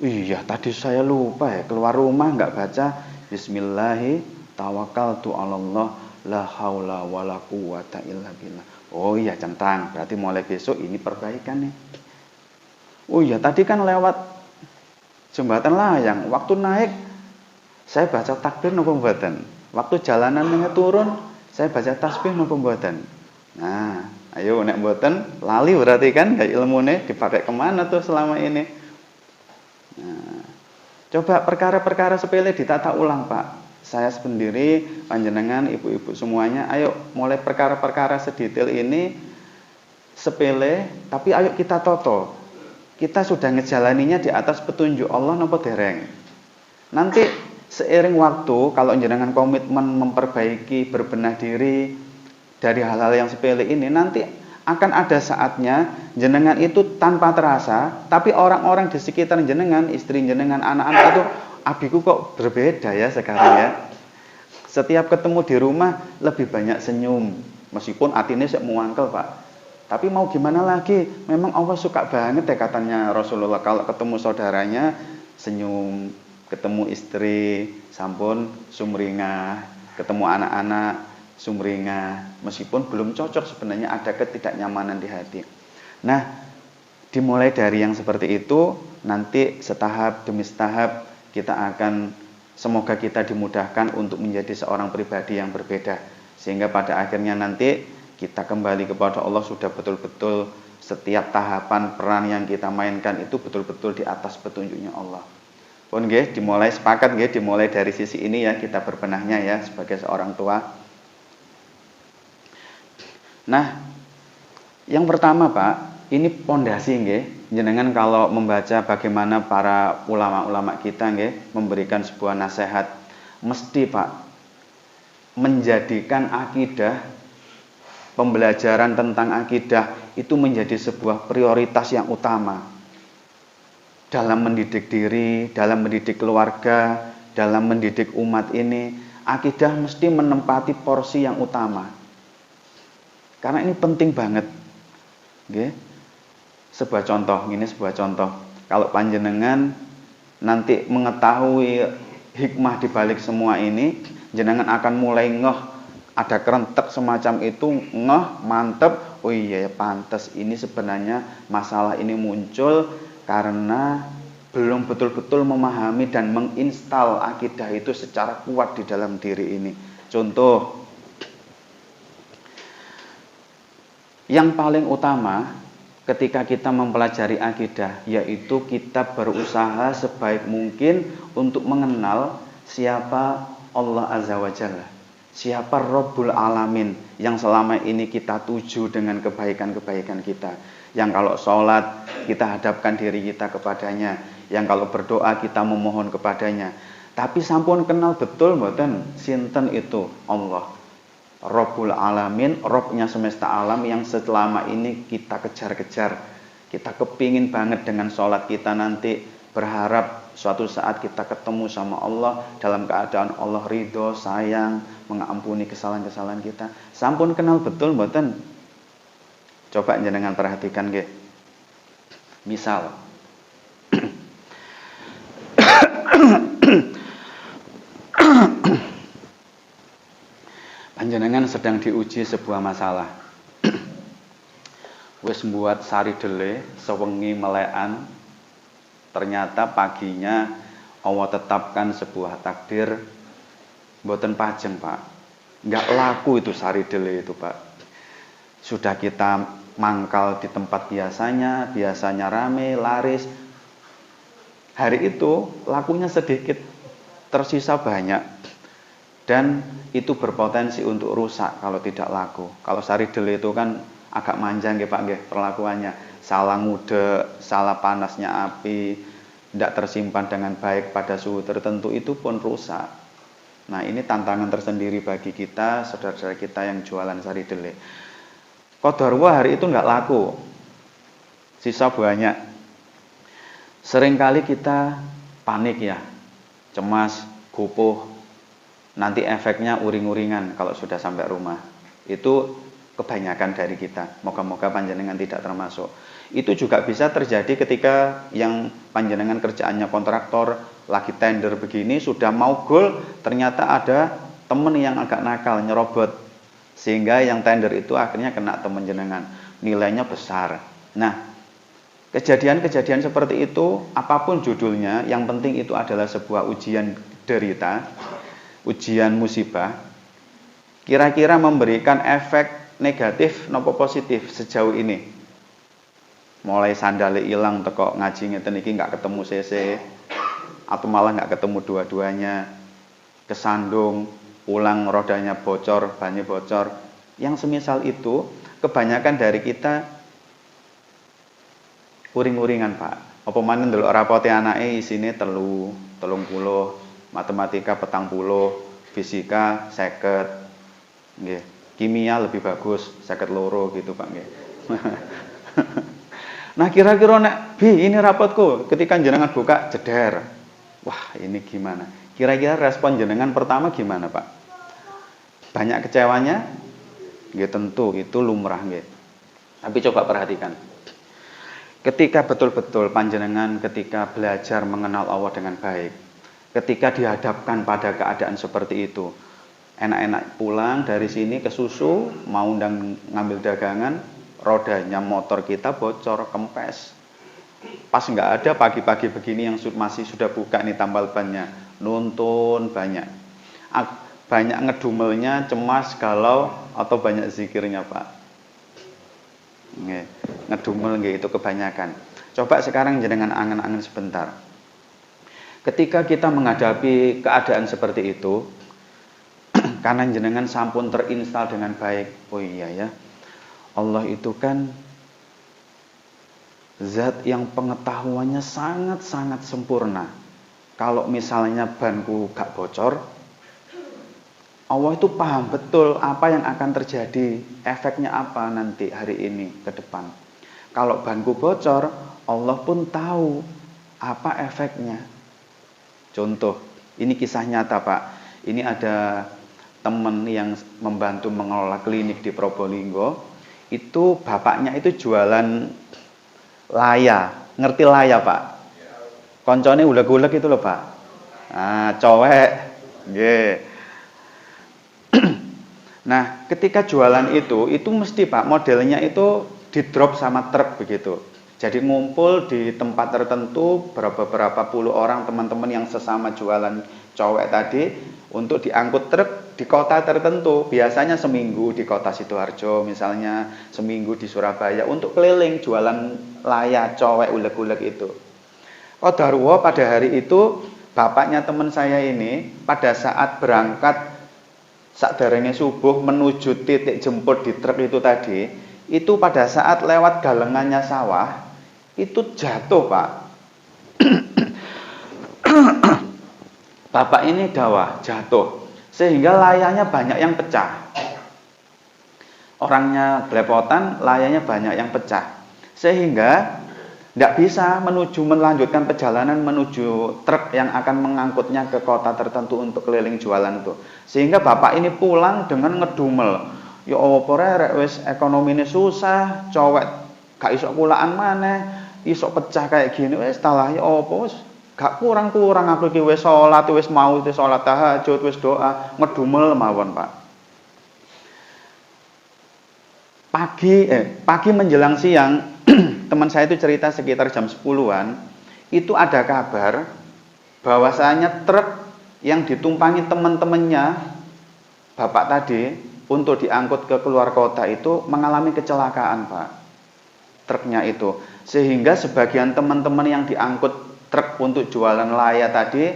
Iya, tadi saya lupa ya, keluar rumah nggak baca Bismillahirrahmanirrahim, tawakkaltu 'alallah, la haula wala quwata illa billah. Oh iya, centang. Berarti mulai besok ini perbaikan nih. Oh iya, tadi kan lewat jembatan layang, waktu naik saya baca takbir napa mboten? Waktu jalanannya turun saya baca tasbih napa mboten? Nah, ayo nek mboten lali berarti kan gak ilmune dipakai kemana tuh selama ini? Nah, coba perkara-perkara sepele ditata ulang Pak. Saya sendiri, panjenengan, ibu-ibu semuanya, ayo mulai perkara-perkara sedetail ini sepele, tapi ayo kita toto. Kita sudah ngejalaninya di atas petunjuk Allah napa dereng. Nanti seiring waktu kalau jenengan komitmen memperbaiki, berbenah diri dari hal-hal yang sepele ini, nanti akan ada saatnya jenengan itu tanpa terasa, tapi orang-orang di sekitar jenengan, istri jenengan, anak-anak itu, abiku kok berbeda ya sekarang ya. Setiap ketemu di rumah lebih banyak senyum, meskipun hatinya sik muangkel Pak. Tapi mau gimana lagi, memang Allah suka banget ya katanya Rasulullah kalau ketemu saudaranya senyum, ketemu istri sampun sumringah, ketemu anak-anak sumringah, meskipun belum cocok sebenarnya ada ketidaknyamanan di hati. Nah, dimulai dari yang seperti itu, nanti setahap demi setahap kita akan, semoga kita dimudahkan untuk menjadi seorang pribadi yang berbeda, sehingga pada akhirnya nanti kita kembali kepada Allah sudah betul-betul setiap tahapan peran yang kita mainkan itu betul-betul di atas petunjuknya Allah. Pun nggih, dimulai sepakat nggih, dimulai dari sisi ini ya kita berbenahnya ya sebagai seorang tua. Nah, yang pertama Pak, ini pondasi nggih. Jenengan kalau membaca bagaimana para ulama-ulama kita nggih memberikan sebuah nasihat, mesti Pak menjadikan akidah, pembelajaran tentang akidah itu menjadi sebuah prioritas yang utama dalam mendidik diri, dalam mendidik keluarga, dalam mendidik umat ini. Akidah mesti menempati porsi yang utama. Karena ini penting banget. Oke. Sebuah contoh, ini sebuah contoh. Kalau panjenengan nanti mengetahui hikmah di balik semua ini, jenengan akan mulai ngeh, ada kerentek semacam itu, ngeh, mantep, oh iya ya pantas ini sebenarnya masalah ini muncul karena belum betul-betul memahami dan menginstal akidah itu secara kuat di dalam diri ini. Contoh, yang paling utama ketika kita mempelajari akidah, yaitu kita berusaha sebaik mungkin untuk mengenal siapa Allah Azza wa Jalla, siapa Rabbul Alamin yang selama ini kita tuju dengan kebaikan-kebaikan kita. Yang kalau sholat kita hadapkan diri kita kepadanya, yang kalau berdoa kita memohon kepadanya. Tapi sampun kenal betul mboten sinten itu Allah Rabbul Alamin, Robnya semesta alam yang selama ini kita kejar-kejar. Kita kepingin banget dengan sholat kita nanti, berharap suatu saat kita ketemu sama Allah dalam keadaan Allah ridho, sayang, mengampuni kesalahan-kesalahan kita. Sampun kenal betul mboten? Coba jenengan perhatikan nggih. Misal panjenengan sedang diuji sebuah masalah. Wis mbuat sari dele, sewengi melekan, ternyata paginya Allah tetapkan sebuah takdir mboten pajeng, Pak. Enggak laku itu sari dele itu, Pak. Sudah kita mangkal di tempat biasanya rame, laris. Hari itu lakunya sedikit, tersisa banyak. Dan itu berpotensi untuk rusak kalau tidak laku. Kalau sari dele itu kan agak manja nggih Pak nggih perlakuannya. Salah ngudek, salah panasnya api, tidak tersimpan dengan baik pada suhu tertentu itu pun rusak. Nah, ini tantangan tersendiri bagi kita, saudara-saudara kita yang jualan sari dele. Qadarullah hari itu nggak laku. Sisa banyak. Seringkali kita panik ya, cemas, gopoh. Nanti efeknya uring-uringan kalau sudah sampai rumah. Itu kebanyakan dari kita. Moga-moga panjenengan tidak termasuk. Itu juga bisa terjadi ketika yang panjenengan kerjaannya kontraktor, lagi tender begini, sudah mau goal, ternyata ada teman yang agak nakal, nyerobot. Sehingga yang tender itu akhirnya kena teman jenengan. Nilainya besar. Nah, kejadian-kejadian seperti itu, apapun judulnya, yang penting itu adalah sebuah ujian derita, ujian musibah, kira-kira memberikan efek negatif nopo positif sejauh ini. Mulai sandale ilang teko ngaji ngeten iki nggak ketemu CC, atau malah nggak ketemu dua-duanya, kesandung, pulang rodanya bocor, bannya bocor. Yang semisal itu, kebanyakan dari kita uring-uringan, Pak. Apa maneh ndelok rapote anake isine 30, matematika 40, fisika 50. Nggih. Kimia lebih bagus 52 gitu, Pak nggih. Nah kira-kira nek Bi ini rapotku ketika jenengan buka jeder. Wah ini gimana? Kira-kira respon jenengan pertama gimana Pak? Banyak kecewanya? Nggih tentu itu lumrah nggih. Tapi coba perhatikan. Ketika betul-betul panjenengan ketika belajar mengenal Allah dengan baik, ketika dihadapkan pada keadaan seperti itu, enak-enak pulang dari sini ke susu, mau undang ngambil dagangan, rodanya motor kita bocor, kempes. Pas nggak ada pagi-pagi begini yang masih sudah buka nih tambal bannya, nuntun banyak. Banyak ngedumelnya, cemas, galau, atau banyak zikirnya Pak. Ngedumel itu kebanyakan. Coba sekarang jenengan angen-angen sebentar. Ketika kita menghadapi keadaan seperti itu, karena jenengan sampun terinstal dengan baik. Oh iya ya, Allah itu kan zat yang pengetahuannya sangat-sangat sempurna. Kalau misalnya banku gak bocor, Allah itu paham betul apa yang akan terjadi, efeknya apa nanti hari ini ke depan. Kalau banku bocor, Allah pun tahu apa efeknya. Contoh, ini kisah nyata Pak. Ini ada teman yang membantu mengelola klinik di Probolinggo. Itu bapaknya itu jualan laya, ngerti laya Pak? Koncone uleg-uleg itu loh Pak. Nah, cowek, nggih. Nah, ketika jualan itu mesti Pak modelnya itu di drop sama truk begitu. Jadi ngumpul di tempat tertentu berapa puluh orang teman-teman yang sesama jualan cowek tadi untuk diangkut truk di kota tertentu. Biasanya seminggu di kota Sidoarjo, misalnya seminggu di Surabaya untuk keliling jualan laya cowek uleg-uleg itu. Qadarullah pada hari itu bapaknya teman saya ini pada saat berangkat sakderenge subuh menuju titik jemput di truk itu tadi, itu pada saat lewat galengannya sawah, itu jatuh Pak. Bapak ini dawah, jatuh. Sehingga layanya banyak yang pecah. Orangnya belepotan, layanya banyak yang pecah. Sehingga tidak bisa melanjutkan perjalanan menuju truk yang akan mengangkutnya ke kota tertentu untuk keliling jualan itu. Sehingga bapak ini pulang dengan ngedumel. Ya apa rek wis ekonomine susah, cowek gak iso kulaan maneh, iso pecah kayak gini wis talah ya apa wis gak kurang-kurang aku iki wis salat, wis mau salat tahajud, wis doa, ngedumel mawon, Pak. Pagi menjelang siang teman saya itu cerita sekitar jam 10-an, itu ada kabar bahwasanya truk yang ditumpangi teman-temannya bapak tadi untuk diangkut ke keluar kota itu mengalami kecelakaan, Pak. Truknya itu. Sehingga sebagian teman-teman yang diangkut truk untuk jualan laya tadi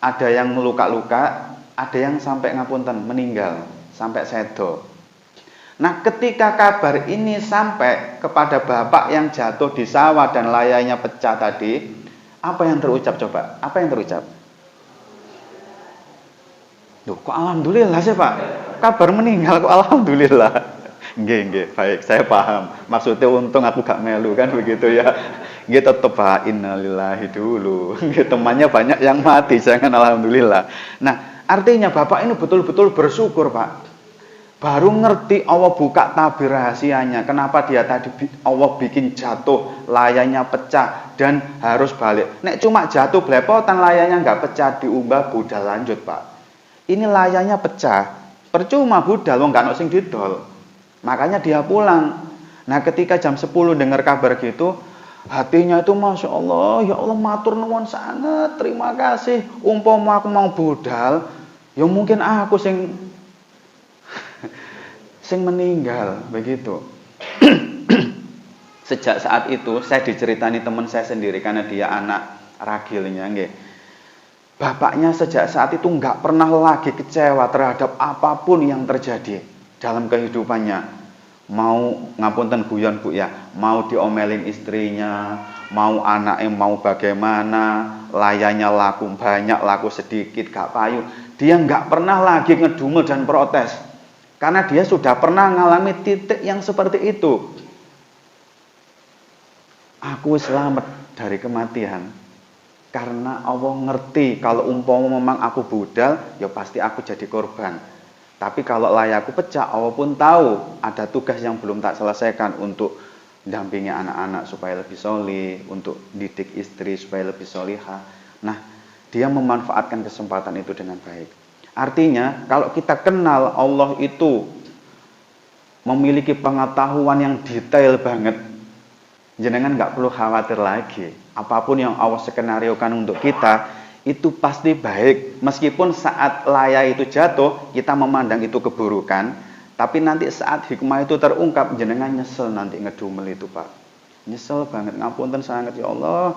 ada yang luka-luka, ada yang sampai ngapunten meninggal, sampai sedo. Nah, ketika kabar ini sampai kepada bapak yang jatuh di sawah dan layanya pecah tadi, apa yang terucap coba? Apa yang terucap? Loh, kok alhamdulillah sih Pak? Kabar meninggal kok alhamdulillah. Nggih, baik, saya paham. Maksudnya untung aku gak melu kan begitu ya. Nggih tetep Pak, innalillahi dulu. Nggih temannya banyak yang mati, jangan alhamdulillah. Nah, artinya bapak ini betul-betul bersyukur, Pak. Baru ngerti Allah buka tabir rahasianya. Kenapa dia tadi Allah bikin jatuh, layanya pecah dan harus balik. Nek cuma jatuh belepotan layanya nggak pecah, diubah budal lanjut, Pak. Ini layanya pecah, percuma budal wong gak ono sing didol. Makanya dia pulang. Nah, ketika jam 10 dengar kabar gitu, hatinya itu Masya Allah, ya Allah matur nuwun sangat, terima kasih. Umpama aku mau budal, ya mungkin aku sing meninggal begitu. Sejak saat itu saya diceritani teman saya sendiri karena dia anak ragilnya nggih. Bapaknya sejak saat itu nggak pernah lagi kecewa terhadap apapun yang terjadi dalam kehidupannya. Mau ngapunten guyon Bu ya, mau diomelin istrinya, mau anaknya mau bagaimana, layanya laku banyak, laku sedikit, gak payu. Dia nggak pernah lagi ngedumel dan protes. Karena dia sudah pernah mengalami titik yang seperti itu. aku selamat dari kematian karena Allah ngerti kalau umpama memang aku budal, ya pasti aku jadi korban. Tapi kalau layakku pecah, Allah pun tahu ada tugas yang belum tak selesaikan untuk dampingi anak-anak supaya lebih solih, untuk didik istri supaya lebih solihah. Nah, dia memanfaatkan kesempatan itu dengan baik. Artinya, kalau kita kenal Allah itu memiliki pengetahuan yang detail banget, jenengan nggak perlu khawatir lagi. Apapun yang Allah skenariokan untuk kita, itu pasti baik. Meskipun saat laya itu jatuh, kita memandang itu keburukan, tapi nanti saat hikmah itu terungkap, jenengan nyesel nanti ngedumel itu, Pak. Nyesel banget, ngapunten sangat ya Allah.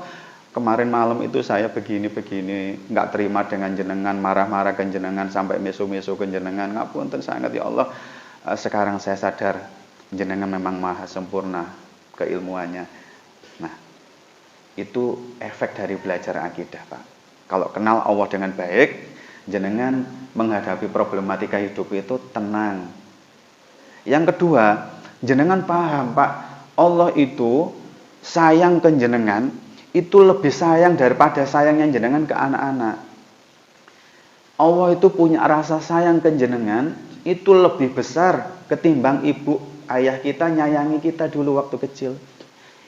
Kemarin malam itu saya begini-begini, nggak terima dengan jenengan, marah-marah ke jenengan, sampai mesu-mesu ke jenengan. Ngapunten sangat ya Allah. Sekarang saya sadar, jenengan memang maha sempurna keilmuannya. Nah, itu efek dari belajar akidah, Pak. Kalau kenal Allah dengan baik, jenengan menghadapi problematika hidup itu tenang. Yang kedua, jenengan paham, Pak, Allah itu sayang ke jenengan, itu lebih sayang daripada sayangnya jenengan ke anak-anak. Allah itu punya rasa sayang ke jenengan, itu lebih besar ketimbang ibu, ayah kita nyayangi kita dulu waktu kecil.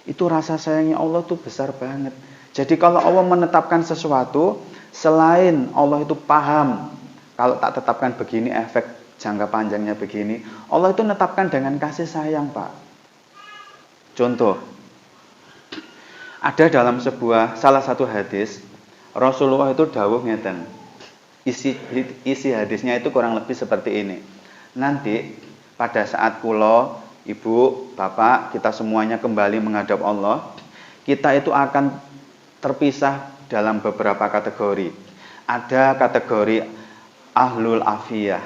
Itu rasa sayangnya Allah tuh besar banget. Jadi kalau Allah menetapkan sesuatu, selain Allah itu paham, kalau tak tetapkan begini efek jangka panjangnya begini, Allah itu menetapkan dengan kasih sayang, Pak. Contoh, ada dalam salah satu hadis, Rasulullah itu dawuh ngeten. Isi hadisnya itu kurang lebih seperti ini. Nanti pada saat kula, ibu, bapak, kita semuanya kembali menghadap Allah, kita itu akan terpisah dalam beberapa kategori. Ada kategori ahlul afiyah.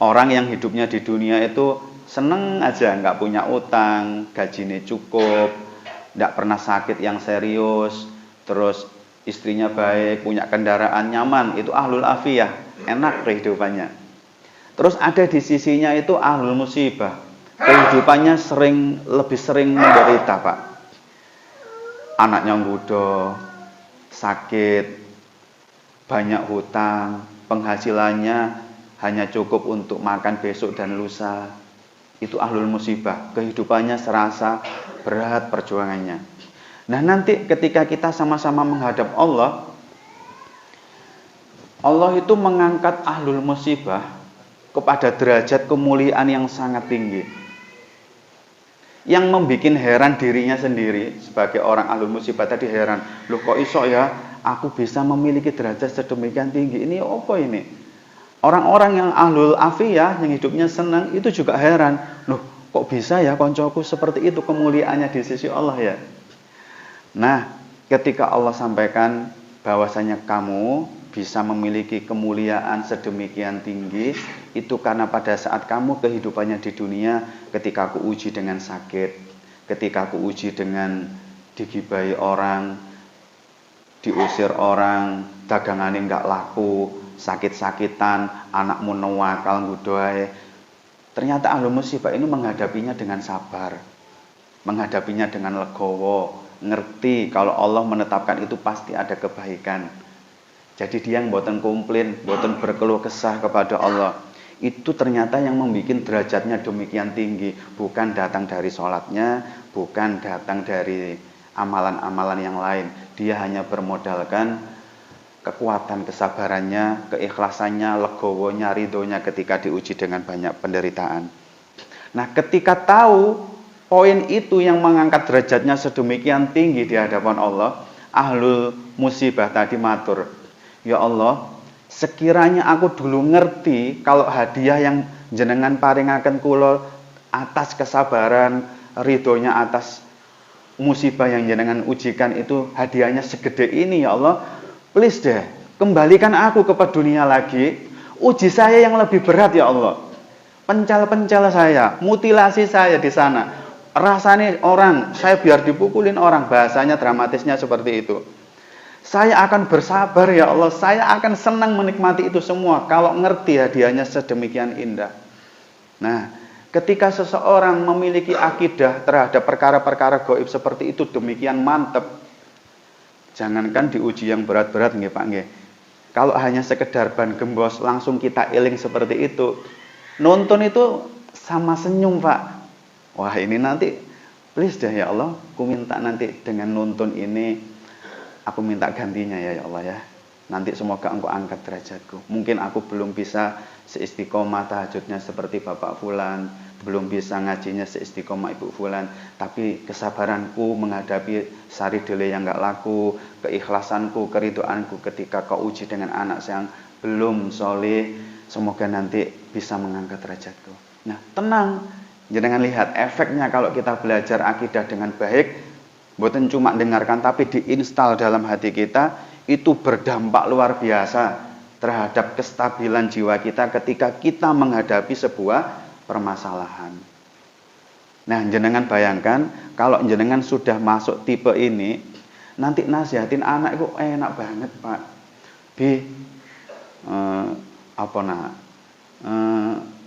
Orang yang hidupnya di dunia itu seneng aja, nggak punya utang, gajinya cukup, nggak pernah sakit yang serius, terus istrinya baik, punya kendaraan nyaman, itu ahlul afiyah, enak kehidupannya. Terus ada di sisinya itu ahlul musibah, kehidupannya lebih sering menderita, Pak. Anaknya nggudo, sakit, banyak hutang, penghasilannya hanya cukup untuk makan besok dan lusa. Itu ahlul musibah, kehidupannya serasa berat perjuangannya. Nah, nanti ketika kita sama-sama menghadap Allah, Allah itu mengangkat ahlul musibah kepada derajat kemuliaan yang sangat tinggi. Yang membuat heran dirinya sendiri sebagai orang ahlul musibah tadi heran, loh kok iso ya aku bisa memiliki derajat sedemikian tinggi, ini apa ini? Orang-orang yang ahlul afiyah yang hidupnya senang itu juga heran, loh kok bisa ya koncoku seperti itu kemuliaannya di sisi Allah ya. Nah, ketika Allah sampaikan bahwasanya kamu bisa memiliki kemuliaan sedemikian tinggi, itu karena pada saat kamu kehidupannya di dunia, ketika aku uji dengan sakit, ketika aku uji dengan digibai orang, diusir orang, dagangannya nggak laku, sakit-sakitan, anakmu nawakal nggudoae. Ternyata ahlul musibah ini menghadapinya dengan sabar, menghadapinya dengan legowo, ngerti kalau Allah menetapkan itu pasti ada kebaikan. Jadi dia yang boten komplain, boten berkeluh kesah kepada Allah. Itu ternyata yang membuat derajatnya demikian tinggi, bukan datang dari sholatnya, bukan datang dari amalan-amalan yang lain. Dia hanya bermodalkan kekuatan kesabarannya, keikhlasannya, legowonya, ridhonya ketika diuji dengan banyak penderitaan. Nah, ketika tahu poin itu yang mengangkat derajatnya sedemikian tinggi di hadapan Allah, ahlul musibah tadi matur, ya Allah, sekiranya aku dulu ngerti kalau hadiah yang jenengan paringaken kula atas kesabaran, ridhonya atas musibah yang jenengan ujikan itu hadiahnya segede ini ya Allah, please deh, kembalikan aku ke dunia lagi, uji saya yang lebih berat ya Allah, pencal-pencal saya, mutilasi saya di sana. Rasanya orang, saya biar dipukulin orang, bahasanya dramatisnya seperti itu. Saya akan bersabar ya Allah, saya akan senang menikmati itu semua kalau ngerti hadiahnya sedemikian indah. Nah, Ketika seseorang memiliki akidah terhadap perkara-perkara gaib seperti itu demikian mantep, jangankan diuji yang berat-berat nggih Pak nggih. Kalau hanya sekedar ban gembos langsung kita eling seperti itu, nonton itu sama senyum Pak. Wah ini nanti please dah ya Allah, aku minta nanti dengan nonton ini, aku minta gantinya ya Allah ya. Nanti semoga engkau angkat derajatku. Mungkin aku belum bisa seistiqomah tahajudnya seperti Bapak Fulan, belum bisa ngajinya seistiqomah Ibu Fulan, tapi kesabaranku menghadapi sari dele yang gak laku, keikhlasanku, keridoanku ketika kau uji dengan anak yang belum soleh, semoga nanti bisa mengangkat derajatku. Nah tenang, jangan lihat efeknya kalau kita belajar akidah dengan baik, bukan cuma dengarkan tapi diinstal dalam hati kita, itu berdampak luar biasa terhadap kestabilan jiwa kita ketika kita menghadapi sebuah permasalahan. Nah, jenengan bayangkan kalau jenengan sudah masuk tipe ini, nanti nasihatin anak itu enak banget, Pak.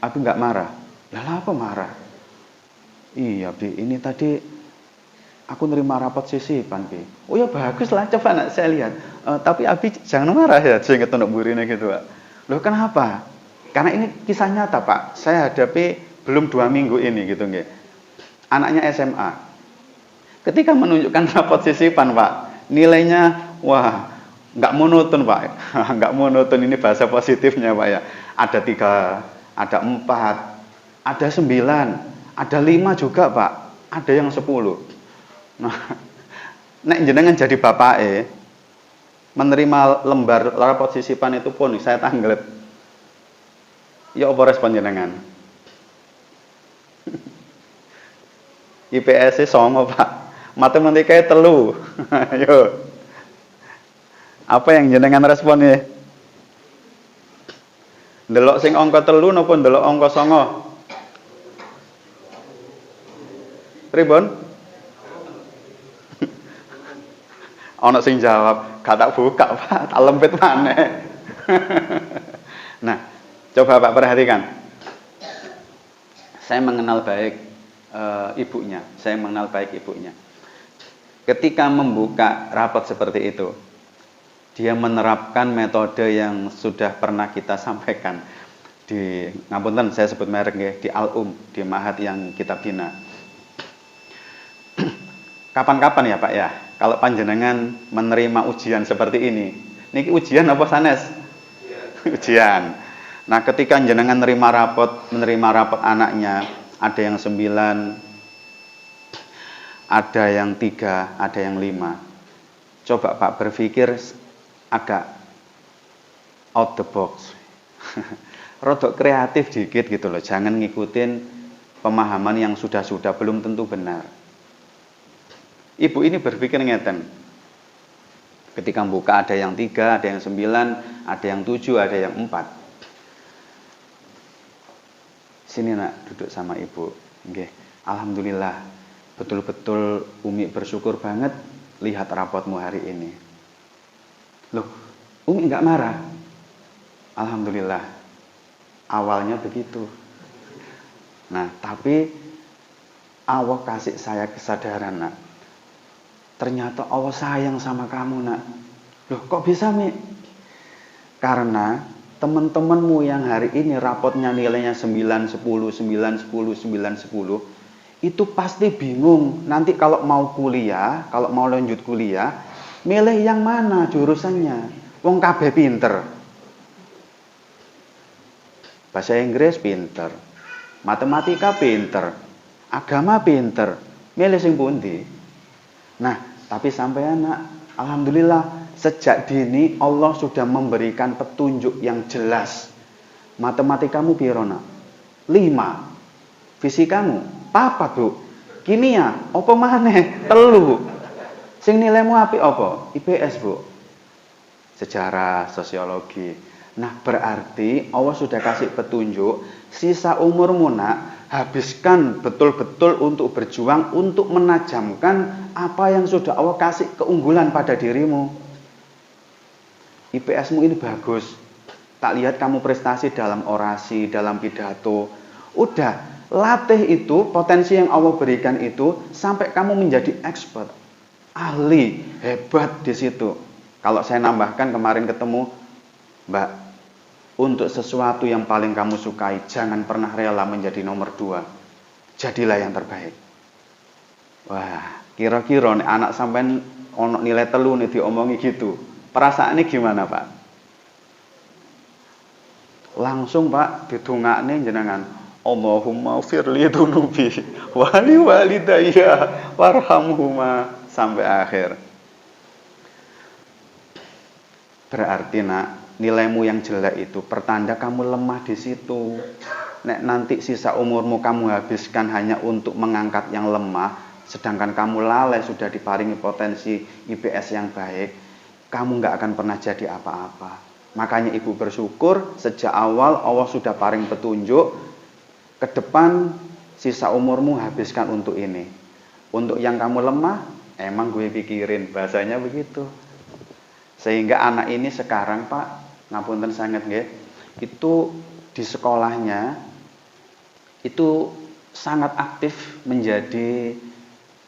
Abi nggak marah. Lah apa marah? Iya, Bi, ini tadi aku nerima rapot sisipan, Bi. Oh ya bagus lah, coba nak saya lihat. Tapi Abi jangan marah ya, saya ngetonok burine gitu, Pak. Loh kenapa? Karena ini kisah nyata, Pak. Saya hadapi belum 2 minggu ini gitu nggih. Anaknya SMA. Ketika menunjukkan rapot sisipan, Pak, nilainya wah, nggak monoton, Pak. Nggak monoton, ini bahasa positifnya, Pak ya. Ada 3, ada 4, ada 9, ada 5 juga, Pak. Ada yang 10. Nah, nek jenengan jadi bapake, menerima lembar rapot sisipan itu pun saya tanglet. Ya apa respon jenengan? IPS-e 9, Pak. Matematikanya 3. Ayo. Apa yang jenengan respon ya? Ndelok sing angka 3 napa ndelok angka 9? Pripun? Ana sing jawab, gak tak buka, Pak, tak lempit maneh. Nah, coba Pak perhatikan. Saya mengenal baik ibunya. Saya mengenal baik ibunya. Ketika membuka rapot seperti itu, dia menerapkan metode yang sudah pernah kita sampaikan di ngapunten saya sebut merek nggih, di Al-Um, di Mahat yang kita bina. Kapan-kapan ya Pak ya, kalau panjenengan menerima ujian seperti ini. Niki ujian apa sanes? Ujian. Nah, ketika jenengan menerima rapot anaknya, ada yang 9, ada yang 3, ada yang 5. Coba Pak berpikir agak out the box. Rodok kreatif dikit gitu loh. Jangan ngikutin pemahaman yang sudah-sudah belum tentu benar. Ibu ini berpikir ngeten. Ketika buka ada yang 3, ada yang 9, ada yang 7, ada yang 4. Sini nak, duduk sama ibu. Nggih. Alhamdulillah. Betul-betul Umi bersyukur banget lihat rapotmu hari ini. Loh, Umi enggak marah? Alhamdulillah. Awalnya begitu. Nah, tapi Allah kasih saya kesadaran, nak. Ternyata Allah sayang sama kamu, nak. Loh, kok bisa, Mi? Karena teman-temanmu yang hari ini rapotnya nilainya 9, 10, 9, 10, 9, 10, itu pasti bingung. Nanti kalau mau kuliah, kalau mau lanjut kuliah, milih yang mana jurusannya? Wong kabeh pinter. Bahasa Inggris pinter. Matematika pinter. Agama pinter. Milih sing pundi? Nah, tapi sampai anak, alhamdulillah sejak dini Allah sudah memberikan petunjuk yang jelas. Matematikamu piro nak? 5. Fisikamu 4, Bu. Kimia apa maneh? 3. Sing nilaimu apik apa? IPS, Bu. Sejarah, sosiologi. Nah, berarti Allah sudah kasih petunjuk, sisa umurmu nak, habiskan betul-betul untuk berjuang, untuk menajamkan apa yang sudah Allah kasih keunggulan pada dirimu. IPS-mu ini bagus. Tak lihat kamu prestasi dalam orasi, dalam pidato. Udah, latih itu, potensi yang Allah berikan itu sampai kamu menjadi expert, ahli, hebat di situ. Kalau saya nambahkan kemarin ketemu, Mbak, untuk sesuatu yang paling kamu sukai, jangan pernah rela menjadi nomor 2. Jadilah yang terbaik. Wah, kira-kira nih anak sampean ono nilai 3 nih diomongi gitu. Perasaannya gimana, Pak? Langsung, Pak, didongakne jenengan. Allahumma firli dunubi wali walidayya warhamhuma sampai akhir. Berarti nak, nilaimu yang jelek itu pertanda kamu lemah di situ. Nek nanti sisa umurmu kamu habiskan hanya untuk mengangkat yang lemah, sedangkan kamu lalai sudah diparingi potensi IPS yang baik, kamu nggak akan pernah jadi apa-apa. Makanya ibu bersyukur sejak awal Allah sudah paring petunjuk, ke depan sisa umurmu habiskan untuk ini. Untuk yang kamu lemah, emang gue pikirin, bahasanya begitu. Sehingga anak ini sekarang, Pak, ngapunten sangat nggih, itu di sekolahnya itu sangat aktif menjadi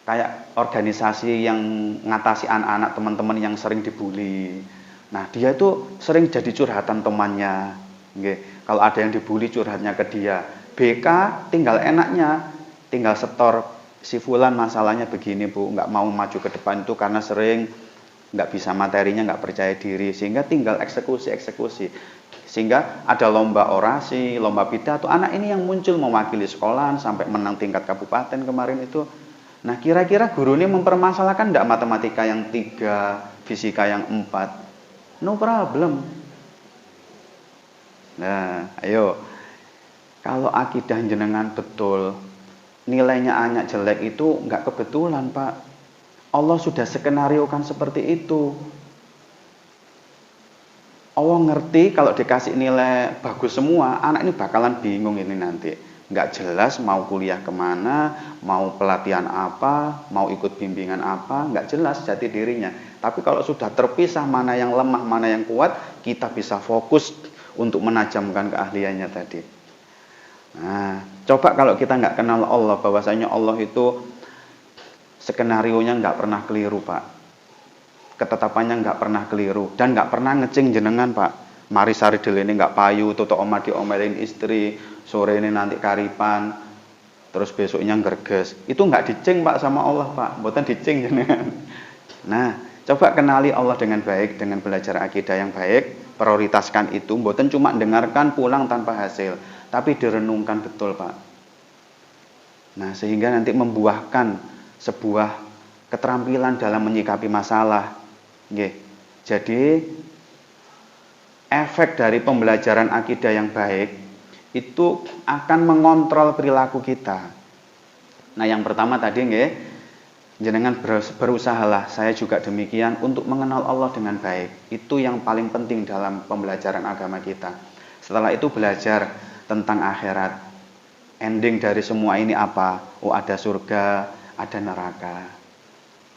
kayak organisasi yang ngatasi anak-anak teman-teman yang sering dibully. Nah, dia itu sering jadi curhatan temannya. Nggih, kalau ada yang dibully curhatnya ke dia. BK tinggal enaknya, tinggal setor, si fulan masalahnya begini Bu, nggak mau maju ke depan itu karena sering nggak bisa materinya, nggak percaya diri, sehingga tinggal eksekusi. Sehingga ada lomba orasi, lomba pidato, anak ini yang muncul mewakili sekolahan sampai menang tingkat kabupaten kemarin itu. Nah, kira-kira guru ini mempermasalahkan enggak matematika yang 3, fisika yang 4? No problem. Nah, ayo. Kalau akidah jenengan betul, nilainya anak jelek itu enggak kebetulan, Pak. Allah sudah skenariokan seperti itu. Allah ngerti kalau dikasih nilai bagus semua, anak ini bakalan bingung ini nanti. Nggak jelas mau kuliah kemana, mau pelatihan apa, mau ikut bimbingan apa, nggak jelas jati dirinya. Tapi kalau sudah terpisah mana yang lemah, mana yang kuat, kita bisa fokus untuk menajamkan keahliannya tadi. Nah, coba kalau kita nggak kenal Allah, bahwasanya Allah itu skenarionya nggak pernah keliru, Pak. Ketetapannya nggak pernah keliru dan nggak pernah ngecing jenengan, Pak. Mari sari ini nggak payu, tutuk omah diomelin istri, sore ini nanti karipan, terus besoknya gerges. Itu nggak dicing, Pak, sama Allah, Pak. Mboten dicing jenengan. Nah, coba kenali Allah dengan baik, dengan belajar akidah yang baik, prioritaskan itu. Mboten cuma dengarkan pulang tanpa hasil, tapi direnungkan betul, Pak. Nah, sehingga nanti membuahkan sebuah keterampilan dalam menyikapi masalah. Nggih. Jadi efek dari pembelajaran akidah yang baik itu akan mengontrol perilaku kita. Nah, yang pertama tadi nggih, jenengan berusahalah, saya juga demikian, untuk mengenal Allah dengan baik. Itu yang paling penting dalam pembelajaran agama kita. Setelah itu belajar tentang akhirat. Ending dari semua ini apa? Oh, ada surga, ada neraka.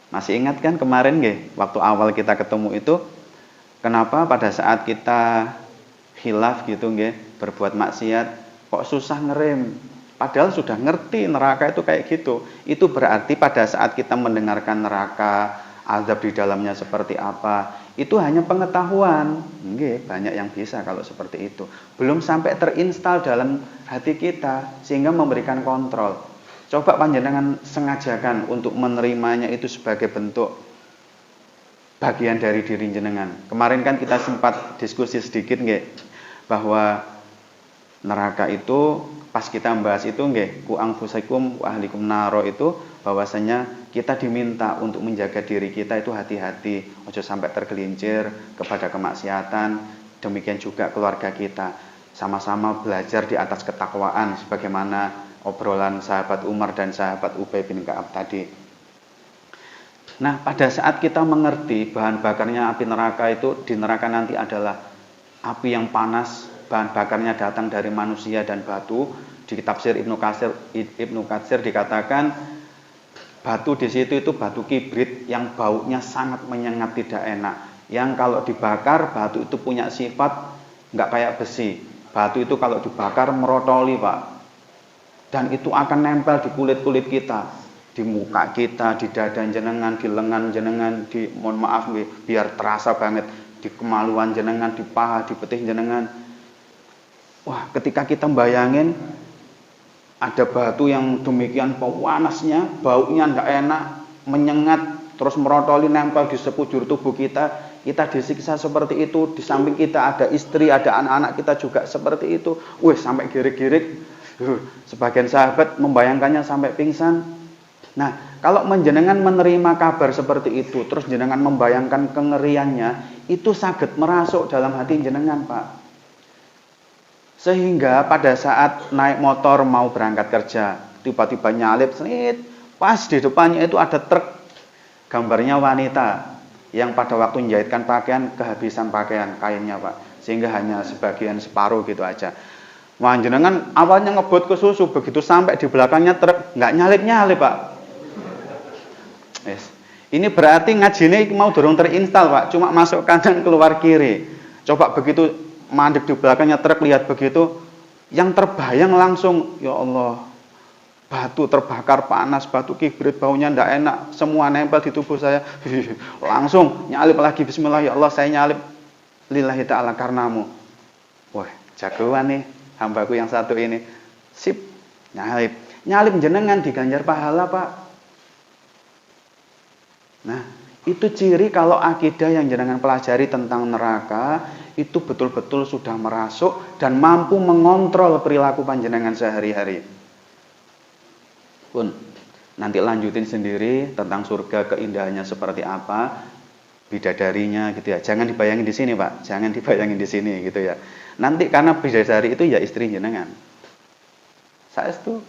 Masih ingat kan kemarin nggih, waktu awal kita ketemu itu, kenapa pada saat kita khilaf gitu nggih, berbuat maksiat kok susah ngerem, padahal sudah ngerti neraka itu kayak gitu. Itu berarti pada saat kita mendengarkan neraka, azab di dalamnya seperti apa, itu hanya pengetahuan. Nggih, banyak yang bisa kalau seperti itu. Belum sampai terinstal dalam hati kita sehingga memberikan kontrol. Coba panjenengan sengajakan untuk menerimanya itu sebagai bentuk bagian dari diri jenengan. Kemarin kan kita sempat diskusi sedikit nggih, bahwa neraka itu pas kita membahas itu nggih, ku anfusakum wa ahlikum naro, itu bahwasanya kita diminta untuk menjaga diri kita itu hati-hati, ojo sampai tergelincir kepada kemaksiatan. Demikian juga keluarga kita, sama-sama belajar di atas ketakwaan sebagaimana obrolan sahabat Umar dan sahabat Ubay bin Ka'ab tadi. Nah, pada saat kita mengerti bahan bakarnya api neraka itu, di neraka nanti adalah api yang panas, bahan bakarnya datang dari manusia dan batu. Di tafsir Ibnu Katsir dikatakan batu di situ itu batu kibrit yang baunya sangat menyengat, tidak enak. Yang kalau dibakar, batu itu punya sifat nggak kayak besi. Batu itu kalau dibakar merotoli, Pak. dan itu akan nempel di kulit-kulit kita, di muka kita, di dada jenengan, di lengan jenengan, di mohon maaf biar terasa banget, di kemaluan jenengan, di paha, di betih jenengan. Wah, ketika kita bayangin ada batu yang demikian panasnya, baunya tidak enak, menyengat, terus merotoli nempel di sekujur tubuh kita, kita disiksa seperti itu. Di samping kita ada istri, ada anak-anak kita juga seperti itu. Wih, sampai girik-girik. Sebagian sahabat membayangkannya sampai pingsan. Nah, kalau menjenengan menerima kabar seperti itu, terus jenengan membayangkan kengeriannya, itu saged merasuk dalam hati jenengan, Pak. Sehingga pada saat naik motor mau berangkat kerja, tiba-tiba nyalip, senit, pas di depannya itu ada truk, gambarnya wanita yang pada waktu menjahitkan pakaian kehabisan pakaian kainnya, Pak, sehingga hanya sebagian separuh gitu aja. Wah, jenengan awalnya ngebut ke susu, begitu sampai di belakangnya truk, nggak nyalip-nyalip, Pak. Yes. Ini berarti ngajinya mau dorong terinstal, Pak, cuma masuk kanan keluar kiri. Coba begitu mandek di belakangnya truk, lihat begitu, yang terbayang langsung, ya Allah, batu terbakar panas, batu kibrit, baunya ndak enak, semua nempel di tubuh saya. Langsung nyalip lagi, bismillah, ya Allah, saya nyalip lillahi ta'ala karenamu. Wah, jagoan nih hambaku yang satu ini. Sip, nyalip jenengan diganjar pahala, Pak. Nah, itu ciri kalau akidah yang jenengan pelajari tentang neraka itu betul-betul sudah merasuk dan mampu mengontrol perilaku panjenengan sehari-hari. Pun nanti lanjutin sendiri tentang surga, keindahannya seperti apa, bidadarinya gitu ya. Jangan dibayangin di sini, Pak. Jangan dibayangin di sini gitu ya. Nanti karena bidadari itu ya istri jenengan. Saestu.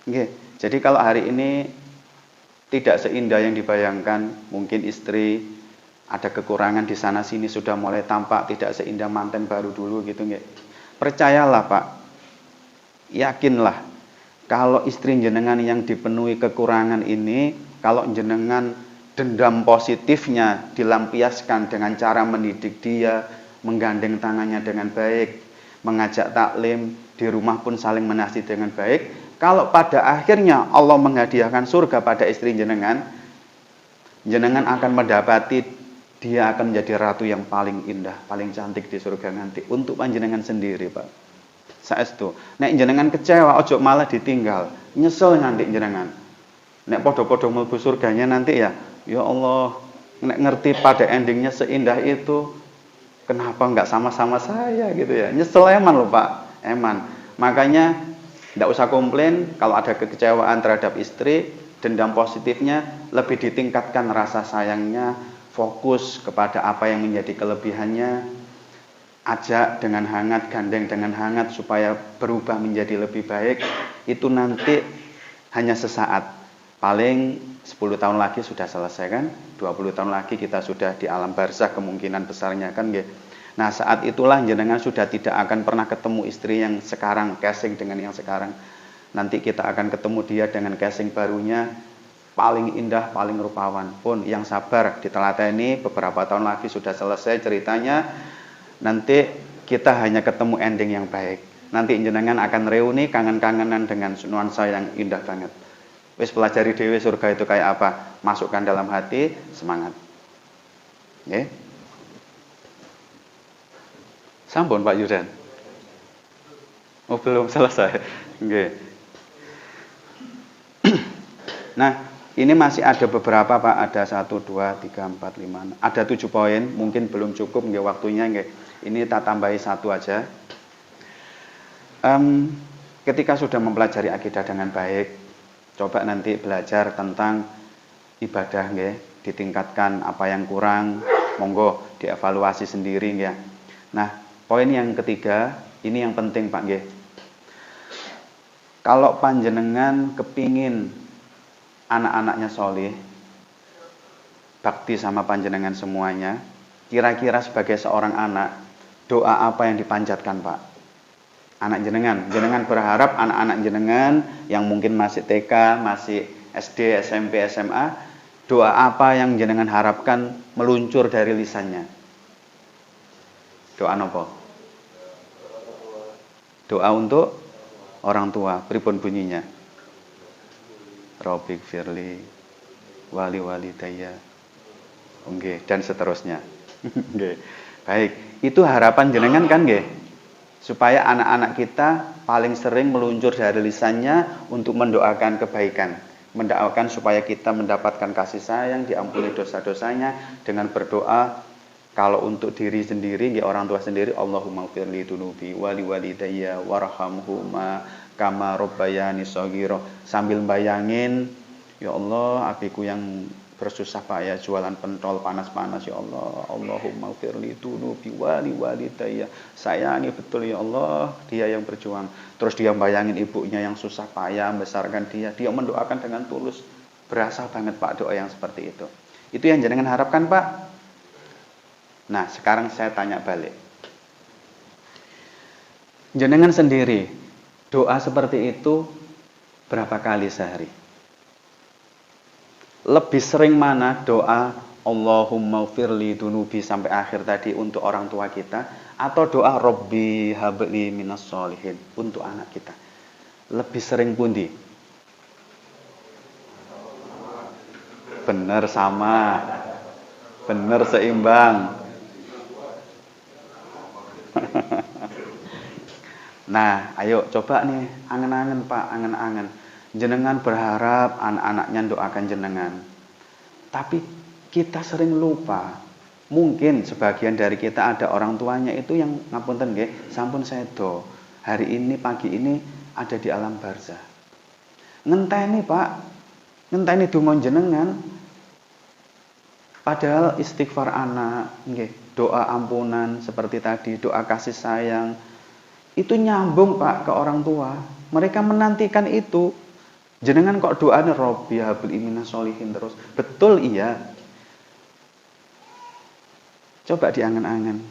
Nggih. Jadi kalau hari ini tidak seindah yang dibayangkan, mungkin istri ada kekurangan di sana sini sudah mulai tampak tidak seindah manten baru dulu gitu nggih. Percayalah, Pak. Yakinlah kalau istri jenengan yang dipenuhi kekurangan ini, kalau jenengan dendam positifnya dilampiaskan dengan cara mendidik dia, menggandeng tangannya dengan baik, mengajak taklim, di rumah pun saling menasihati dengan baik. Kalau pada akhirnya Allah menghadiahkan surga pada istri jenengan, jenengan akan mendapati dia akan menjadi ratu yang paling indah, paling cantik di surga nanti untuk panjenengan sendiri, Pak. Saestu. Nek jenengan kecewa, ojo malah ditinggal, nyesel nanti jenengan. Nek podo-podo mlebu surganya nanti ya Allah, nek ngerti pada endingnya seindah itu, kenapa enggak sama-sama saya gitu ya. Nyesel eman loh, Pak, eman. Makanya tidak usah komplain kalau ada kekecewaan terhadap istri, dendam positifnya lebih ditingkatkan rasa sayangnya, fokus kepada apa yang menjadi kelebihannya, ajak dengan hangat, gandeng dengan hangat supaya berubah menjadi lebih baik. Itu nanti hanya sesaat, paling 10 tahun lagi sudah selesai kan, 20 tahun lagi kita sudah di alam barzakh kemungkinan besarnya kan nggih. Nah, saat itulah jenengan sudah tidak akan pernah ketemu istri yang sekarang casing dengan yang sekarang. Nanti kita akan ketemu dia dengan casing barunya, paling indah, paling rupawan. Pun yang sabar ditelateni, beberapa tahun lagi sudah selesai ceritanya. Nanti kita hanya ketemu ending yang baik. Nanti jenengan akan reuni kangen-kangenan dengan nuansa yang indah banget. Wis pelajari dewe surga itu kayak apa, masukkan dalam hati, semangat. Nggih. Sampun Pak Yudan. Oh, belum selesai. Nggih. Nah, ini masih ada beberapa, Pak. Ada 1, 2, 3, 4, 5. Ada 7 poin, mungkin belum cukup nggih waktunya nggih. Ini tak tambahi 1 aja. Ketika sudah mempelajari akidah dengan baik, coba nanti belajar tentang ibadah nggih, ditingkatkan apa yang kurang, monggo dievaluasi sendiri nggih. Nah, poin yang ketiga, ini yang penting Pak nggih. Kalau panjenengan kepingin anak-anaknya solih, bakti sama panjenengan semuanya, kira-kira sebagai seorang anak, doa apa yang dipanjatkan Pak? Anak jenengan berharap anak-anak jenengan yang mungkin masih TK, masih SD, SMP, SMA, doa apa yang jenengan harapkan meluncur dari lisannya? Doa apa? Doa untuk orang tua, pripun bunyinya? Rabbik firli wali walidayya. Nggih, dan seterusnya. Nggih. Baik, itu harapan jenengan kan nggih? Supaya anak-anak kita paling sering meluncur dari lisannya untuk mendoakan kebaikan, mendoakan supaya kita mendapatkan kasih sayang, diampuni dosa-dosanya dengan berdoa. Kalau untuk diri sendiri, ya orang tua sendiri, Allahumma firli dunubi wali walidayya warhamhuma kama rabbayani shaghira. Sambil bayangin, ya Allah, abiku yang bersusah payah jualan pentol panas-panas, ya Allah, Allahumma firli dunubi wali walidayya. Sayangi betul ya Allah, dia yang berjuang. Terus dia bayangin ibunya yang susah payah membesarkan dia mendoakan dengan tulus. Berasa banget Pak doa yang seperti itu. Itu yang jenengan harapkan Pak. Nah, sekarang saya tanya balik. Jenengan sendiri, doa seperti itu berapa kali sehari? Lebih sering mana doa Allahumma firli dunubi sampai akhir tadi untuk orang tua kita, atau doa Rabbi habli minas sholihin untuk anak kita? Lebih sering pundi? Benar sama. Benar seimbang. Nah, ayo coba nih, angen-angen Pak, angen-angen. Jenengan berharap anak-anaknya doakan jenengan. Tapi kita sering lupa. Mungkin sebagian dari kita ada orang tuanya itu yang ngapunten nggih, sampun sedo. Hari ini pagi ini ada di alam barzah. Ngenteni Pak, ngenteni donga jenengan. Padahal istighfar anak, nggih, doa ampunan seperti tadi, doa kasih sayang, itu nyambung Pak ke orang tua. Mereka menantikan itu. Jenengan kok doanya Rabbi habli minas sholihin terus. Betul iya. Coba diangen-angen.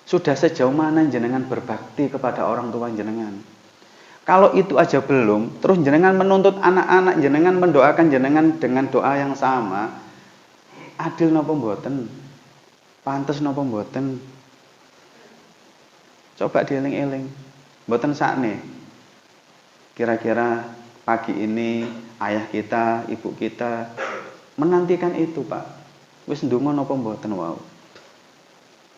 Sudah sejauh mana jenengan berbakti kepada orang tua jenengan? Kalau itu aja belum, terus jenengan menuntut anak-anak jenengan mendoakan jenengan dengan doa yang sama, adil napa mboten? Pantes napa mboten? Coba dieling-eling. Mboten sakne. Kira-kira pagi ini ayah kita, ibu kita menantikan itu, Pak. Wis ndonga napa mboten wau.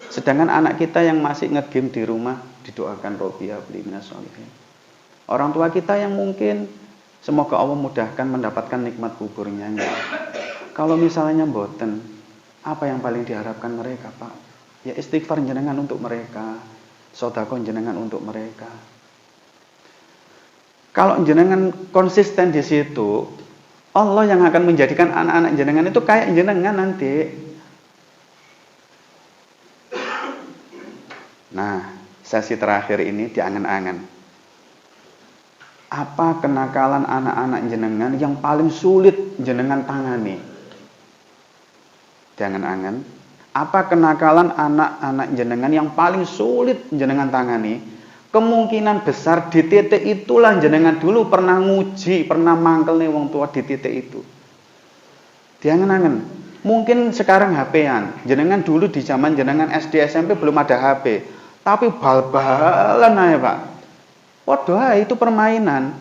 Sedangkan anak kita yang masih ngegame di rumah didoakan Rabbi habli minas sholihin. Orang tua kita yang mungkin semoga Allah mudahkan mendapatkan nikmat kuburnya. Kalau misalnya mboten, apa yang paling diharapkan mereka, Pak? Ya istighfar jenengan untuk mereka, sedekah jenengan untuk mereka. Kalau jenengan konsisten di situ, Allah yang akan menjadikan anak-anak jenengan itu kayak jenengan nanti. Nah, sesi terakhir ini diangen-angen. Apa kenakalan anak-anak jenengan yang paling sulit jenengan tangani? Jangan-angan. Apa kenakalan anak-anak jenengan yang paling sulit jenengan tangani? Kemungkinan besar di titik itulah jenengan dulu pernah nguji, pernah mangkel nih wong tua di titik itu. Jangan-angan. Mungkin sekarang HP-an. Jenengan dulu di zaman jenengan SD SMP belum ada HP. Tapi bal-balan aja Pak. Waduh, itu permainan.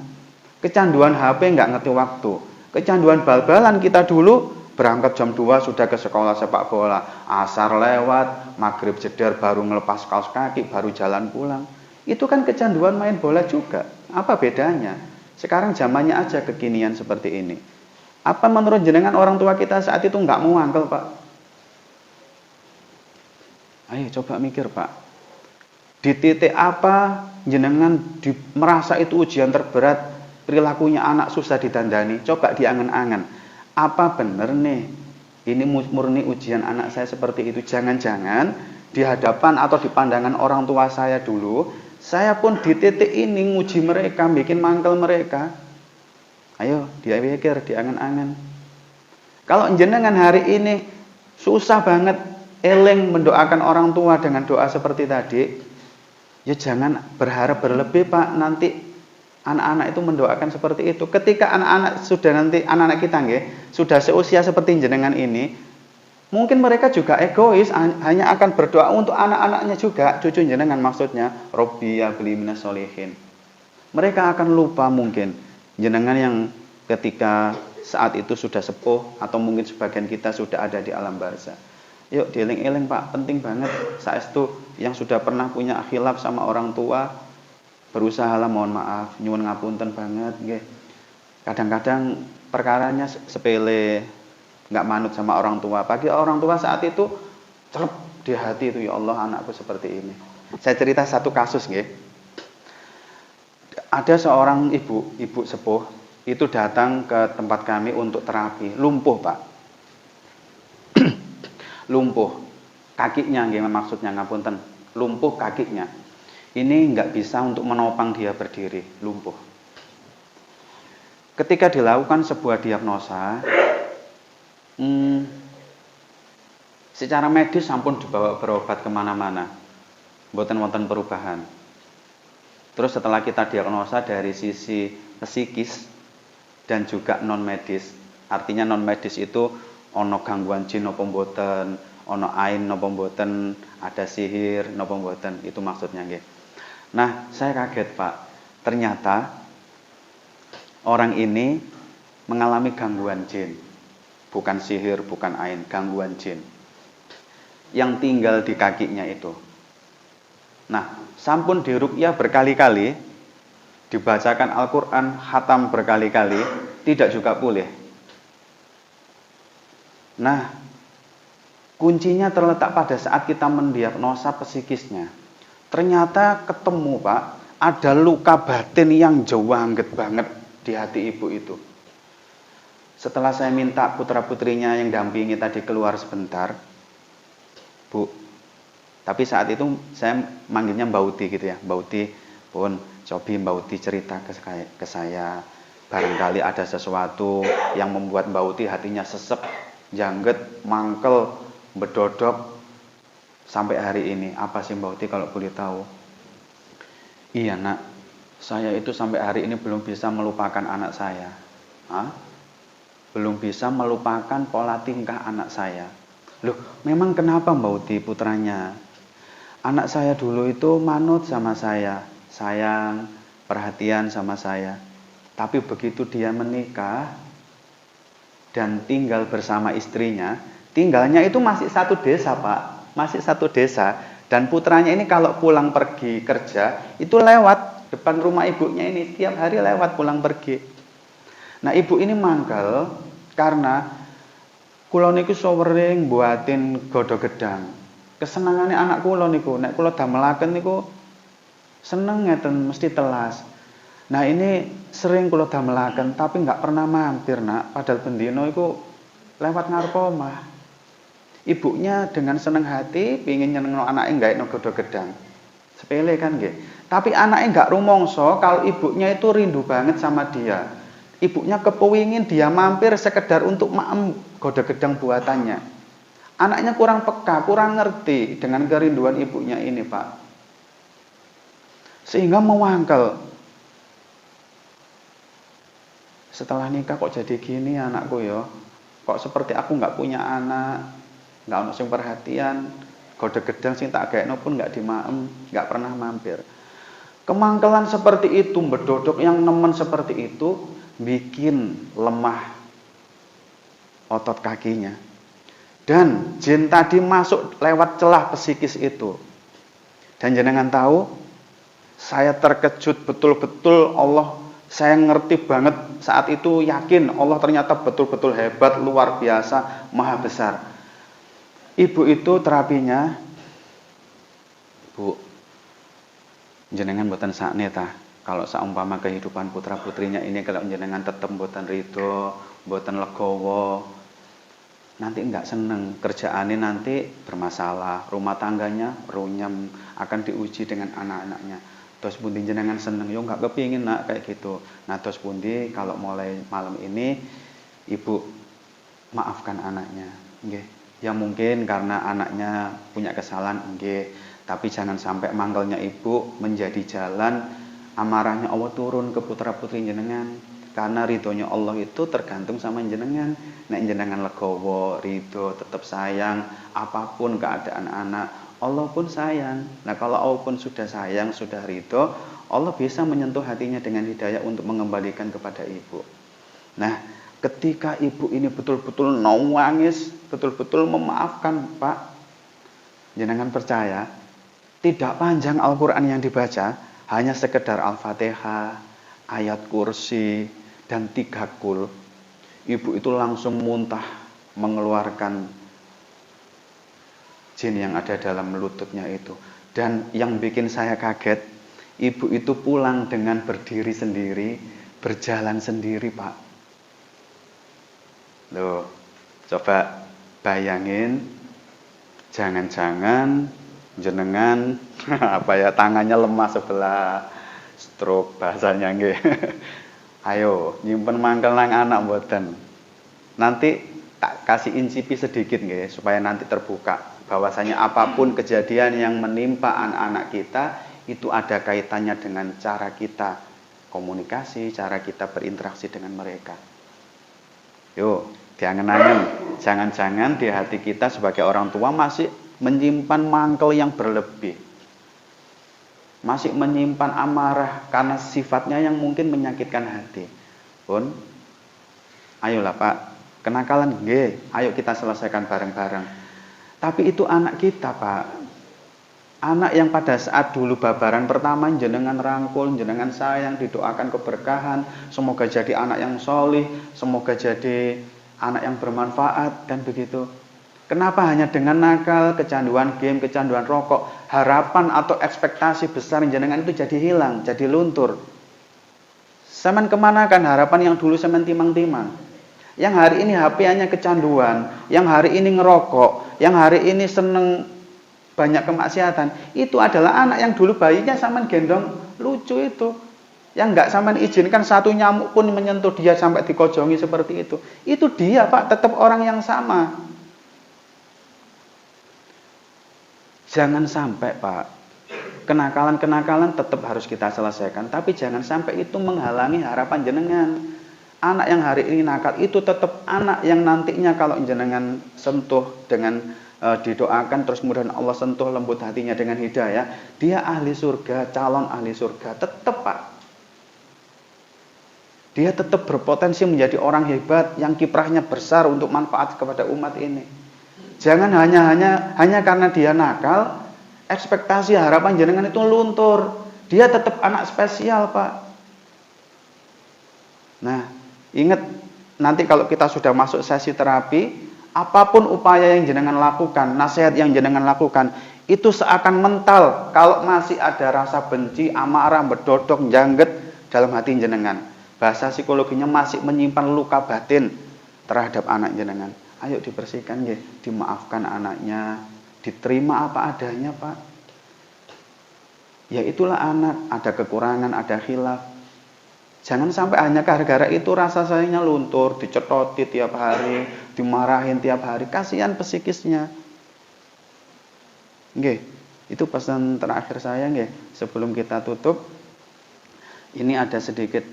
Kecanduan HP nggak ngerti waktu. Kecanduan bal-balan kita dulu berangkat jam 2 sudah ke sekolah sepak bola. Asar lewat, maghrib jeder baru ngelepas kaos kaki, baru jalan pulang. Itu kan kecanduan main bola juga. Apa bedanya? Sekarang zamannya aja kekinian seperti ini. Apa menurut jenengan orang tua kita saat itu nggak mau angkel, Pak? Ayo coba mikir, Pak. Di titik apa jenengan merasa itu ujian terberat, perilakunya anak susah ditandani? Coba diangen-angen. Apa benar nih ini murni ujian anak saya seperti itu? Jangan-jangan di hadapan atau di pandangan orang tua saya dulu, saya pun di titik ini nguji mereka, bikin mangkel mereka. Ayo dipikir, diangen-angen. Kalau jenengan hari ini susah banget eling mendoakan orang tua dengan doa seperti tadi, ya jangan berharap berlebih, Pak. Nanti anak-anak itu mendoakan seperti itu. Ketika anak-anak sudah nanti anak-anak kita nggih, sudah seusia seperti jenengan ini, mungkin mereka juga egois, hanya akan berdoa untuk anak-anaknya juga, cucu jenengan maksudnya, Rabbi habli minas sholihin. Mereka akan lupa mungkin jenengan yang ketika saat itu sudah sepuh atau mungkin sebagian kita sudah ada di alam barzah. Yuk dieling-eling Pak, penting banget saestu yang sudah pernah punya khilaf sama orang tua berusaha lah mohon maaf, nyuwun ngapunten banget nggih. Kadang-kadang perkaranya sepele, nggak manut sama orang tua. Bagi orang tua saat itu celep di hati itu, ya Allah anakku seperti ini. Saya cerita satu kasus nggih. Ada seorang ibu sepuh itu datang ke tempat kami untuk terapi, lumpuh Pak. Lumpuh kakinya nggih maksudnya ngapunten, lumpuh kakinya. Ini nggak bisa untuk menopang dia berdiri, lumpuh. Ketika dilakukan sebuah diagnosa, secara medis sampun dibawa berobat kemana-mana, mboten wonten perubahan. Terus setelah kita diagnosa dari sisi psikis dan juga non medis, artinya non medis itu ono gangguan jin napa mboten, ono ain napa mboten, ada sihir napa mboten, itu maksudnya nggih. Nah, saya kaget Pak. Ternyata orang ini mengalami gangguan jin. Bukan sihir, bukan ain, gangguan jin yang tinggal di kakinya itu. Nah, sampun diruqyah berkali-kali, dibacakan Al-Quran, khatam berkali-kali, tidak juga pulih. Nah, kuncinya terletak pada saat kita mendiagnosa psikisnya. Ternyata ketemu Pak, ada luka batin yang jewangget banget di hati ibu itu. Setelah saya minta putra-putrinya yang dampingi tadi keluar sebentar, Bu, tapi saat itu saya manggilnya Mbak Uti gitu ya, Mbak Uti pun cobi Mbak Uti cerita ke saya, barangkali ada sesuatu yang membuat Mbak Uti hatinya sesek, jangget, mangkel, bedodok sampai hari ini. Apa sih Mbak Uti kalau boleh tahu? Iya nak, saya itu sampai hari ini belum bisa melupakan anak saya. Hah? Belum bisa melupakan pola tingkah anak saya. Loh, memang kenapa Mbak Uti putranya? Anak saya dulu itu manut sama saya, sayang, perhatian sama saya. Tapi begitu dia menikah dan tinggal bersama istrinya, tinggalnya itu masih satu desa Pak, masih satu desa. Dan putranya ini kalau pulang pergi kerja, itu lewat depan rumah ibunya ini, tiap hari lewat pulang pergi. Nah ibu ini mangkel karena kula niku sowering buatin godho gedang. Kesenangane anak kula niku, nek kula damelaken niku seneng ngeten mesti telas. Nah ini sering kula damelaken tapi nggak pernah mampir nak, padahal bendino iku lewat ngarep omah. Ibunya dengan seneng hati pengin nyenengno anake gaekno godho gedang. Sepele kan nggih. Tapi anaknya nggak rumongso kalau ibunya itu rindu banget sama dia. Ibunya kepingin dia mampir sekedar untuk maem godho gedang buatannya. Anaknya kurang peka, kurang ngerti dengan kerinduan ibunya ini Pak. Sehingga mewangkel. Setelah nikah kok jadi gini anakku ya. Kok seperti aku nggak punya anak, nggak ono sing perhatian, godho gedang sing tak gaekno pun nggak dimaem, nggak pernah mampir. Kemangkelan seperti itu, bedodok yang nemen seperti itu bikin lemah otot kakinya. Dan jin tadi masuk lewat celah psikis itu. Dan jenengan tahu, saya terkejut betul-betul Allah, saya ngerti banget saat itu, yakin Allah ternyata betul-betul hebat, luar biasa, maha besar. Ibu itu terapinya, Bu, jenengan mboten sakne ta. Kalau seumpama kehidupan putra-putrinya ini kalau jenengan tetap mboten ridho, mboten legowo, nanti enggak seneng, kerjaannya nanti bermasalah, rumah tangganya runyem, akan diuji dengan anak-anaknya. Terus pundi jenengan seneng, yo enggak kepingin nak kayak gitu. Nah terus pundi kalau mulai malam ini ibu maafkan anaknya, nggih. Ya mungkin karena anaknya punya kesalahan, nggih. Tapi jangan sampai mangkelnya ibu menjadi jalan amarahnya Allah turun ke putra-putri jenengan. Karena ridhonya Allah itu tergantung sama jenengan. Nek jenengan legowo, ridho, tetap sayang, apapun keadaan anak, Allah pun sayang. Nah kalau Allah pun sudah sayang, sudah ridho, Allah bisa menyentuh hatinya dengan hidayah untuk mengembalikan kepada ibu. Nah, ketika ibu ini betul-betul nangis, betul-betul memaafkan, Pak, jenengan percaya, tidak panjang Al-Quran yang dibaca, hanya sekedar Al-Fatihah, ayat kursi, dan 3 kul. Ibu itu langsung muntah mengeluarkan jin yang ada dalam lututnya itu. Dan yang bikin saya kaget, ibu itu pulang dengan berdiri sendiri, berjalan sendiri, Pak. Loh, coba bayangin, jangan-jangan jenengan tangannya lemah sebelah, stroke bahasanya nggih. Ayo nyimpen mangkel nang anak mboten. Nanti tak kasih insipi sedikit nggih supaya nanti terbuka bahwasanya apapun kejadian yang menimpa anak-anak kita itu ada kaitannya dengan cara kita komunikasi, cara kita berinteraksi dengan mereka. Yo, diangen-angen, jangan-jangan di hati kita sebagai orang tua masih menyimpan mangkel yang berlebih. Masih menyimpan amarah karena sifatnya yang mungkin menyakitkan hati. Pun, ayolah Pak, kenakalan nggih, ayo kita selesaikan bareng-bareng. Tapi itu anak kita, Pak. Anak yang pada saat dulu babaran pertama jenengan rangkul, jenengan sayang, didoakan keberkahan, semoga jadi anak yang solih, semoga jadi anak yang bermanfaat, dan begitu. Kenapa hanya dengan nakal, kecanduan game, kecanduan rokok, harapan atau ekspektasi besar jenengan itu jadi hilang, jadi luntur. Semen kemana kan harapan yang dulu semen timang-timang? Yang hari ini HP-nya kecanduan, yang hari ini ngerokok, yang hari ini seneng banyak kemaksiatan, itu adalah anak yang dulu bayinya sampean gendong lucu itu. Yang enggak sampean izinkan satu nyamuk pun menyentuh dia sampai dikojongi seperti itu. Itu dia, Pak, tetap orang yang sama. Jangan sampai, Pak, kenakalan-kenakalan tetap harus kita selesaikan, tapi jangan sampai itu menghalangi harapan jenengan. Anak yang hari ini nakal itu tetap anak yang nantinya kalau jenengan sentuh dengan didoakan terus kemudian Allah sentuh lembut hatinya dengan hidayah, dia ahli surga, calon ahli surga, tetap, Pak. Dia tetap berpotensi menjadi orang hebat yang kiprahnya besar untuk manfaat kepada umat ini. Jangan hanya karena dia nakal, ekspektasi harapan jenengan itu luntur. Dia tetap anak spesial, Pak. Nah, ingat, nanti kalau kita sudah masuk sesi terapi, apapun upaya yang jenengan lakukan, nasihat yang jenengan lakukan, itu seakan mental kalau masih ada rasa benci, amarah, berdodok, jangget dalam hati jenengan. Bahasa psikologinya masih menyimpan luka batin terhadap anak jenengan. Ayo dibersihkan ya, dimaafkan anaknya, diterima apa adanya, Pak. Ya itulah anak, ada kekurangan, ada khilaf. Jangan sampai hanya gara-gara itu rasa sayangnya luntur, dicetoti tiap hari, dimarahin tiap hari, kasihan psikisnya. Nggih, itu pesan terakhir saya nggih. Sebelum kita tutup, ini ada sedikit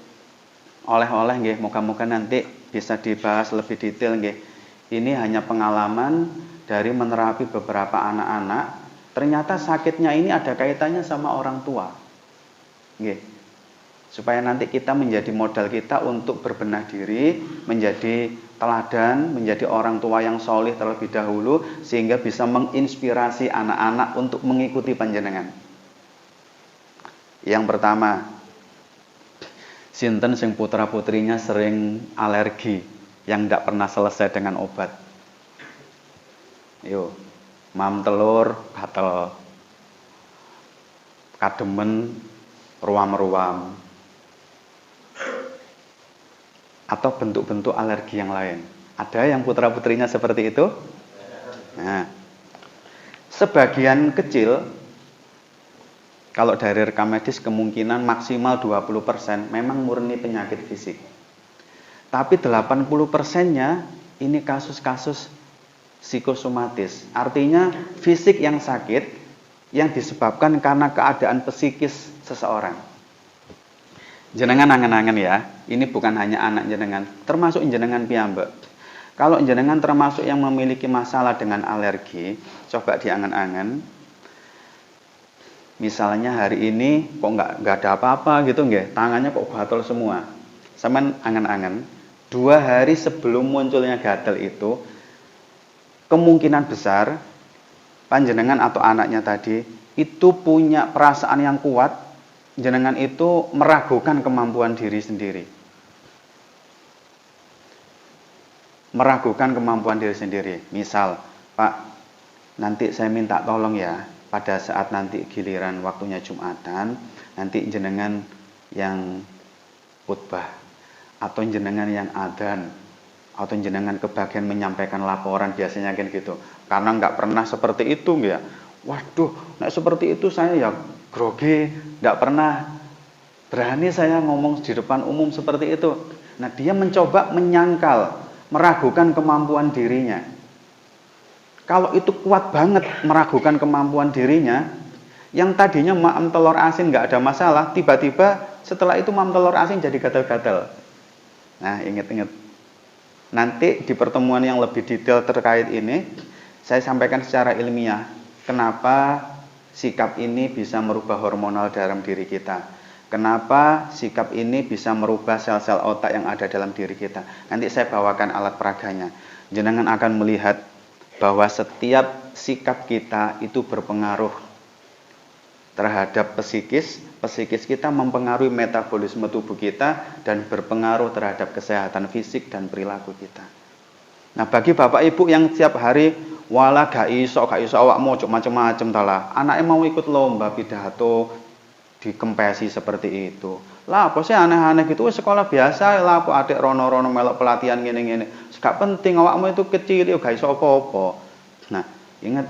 oleh-oleh nggih, moga-moga nanti bisa dibahas lebih detail nggih. Ini hanya pengalaman dari menerapi beberapa anak-anak. Ternyata sakitnya ini ada kaitannya sama orang tua. Nggih. Supaya nanti kita menjadi modal kita untuk berbenah diri, menjadi teladan, menjadi orang tua yang solih terlebih dahulu, sehingga bisa menginspirasi anak-anak untuk mengikuti panjenengan. Yang pertama, sinten sing putra-putrinya sering alergi yang tidak pernah selesai dengan obat. Yo, mam telur, gatel, kademen, ruam-ruam, atau bentuk-bentuk alergi yang lain. Ada yang putra-putrinya seperti itu? Nah, sebagian kecil, kalau dari rekam medis kemungkinan maksimal 20% memang murni penyakit fisik. Tapi 80%-nya ini kasus-kasus psikosomatis. Artinya fisik yang sakit yang disebabkan karena keadaan psikis seseorang. Jenengan angen-angen ya, ini bukan hanya anak jenengan, termasuk jenengan piyambak. Kalau jenengan termasuk yang memiliki masalah dengan alergi, coba diangen-angen. Misalnya hari ini kok nggak ada apa-apa gitu nggih, tangannya kok gatel semua. Sampeyan angen-angen 2 hari sebelum munculnya gatel itu kemungkinan besar panjenengan atau anaknya tadi itu punya perasaan yang kuat, jenengan itu meragukan kemampuan diri sendiri. Meragukan kemampuan diri sendiri. Misal, Pak, nanti saya minta tolong ya, pada saat nanti giliran waktunya Jumatan, nanti jenengan yang khutbah, atau jenengan yang adzan, atau jenengan kebagian menyampaikan laporan, biasanya kan gitu. Karena nggak pernah seperti itu ya. Waduh, nah seperti itu saya ya grogi, nggak pernah berani saya ngomong di depan umum seperti itu. Nah, dia mencoba menyangkal, meragukan kemampuan dirinya. Kalau itu kuat banget meragukan kemampuan dirinya, yang tadinya maem telur asin nggak ada masalah, tiba-tiba setelah itu maem telur asin jadi gatal-gatal. Nah, ingat-ingat. Nanti di pertemuan yang lebih detail terkait ini, saya sampaikan secara ilmiah, kenapa sikap ini bisa merubah hormonal dalam diri kita. Kenapa sikap ini bisa merubah sel-sel otak yang ada dalam diri kita. Nanti saya bawakan alat peraganya. Jenengan akan melihat bahwa setiap sikap kita itu berpengaruh terhadap psikis. Psikis kita mempengaruhi metabolisme tubuh kita dan berpengaruh terhadap kesehatan fisik dan perilaku kita. Nah, bagi bapak ibu yang setiap hari wala gak iso awakmu ojo macem-macem talah. Anaknya mau ikut lomba pidato dikempesi seperti itu. Lah apa sih aneh-aneh gitu, sekolah biasa lah, apa adik rono-rono melok pelatihan ngene-ngene. Gak penting, awakmu itu kecil ya gak iso apa-apa. Nah, ingat,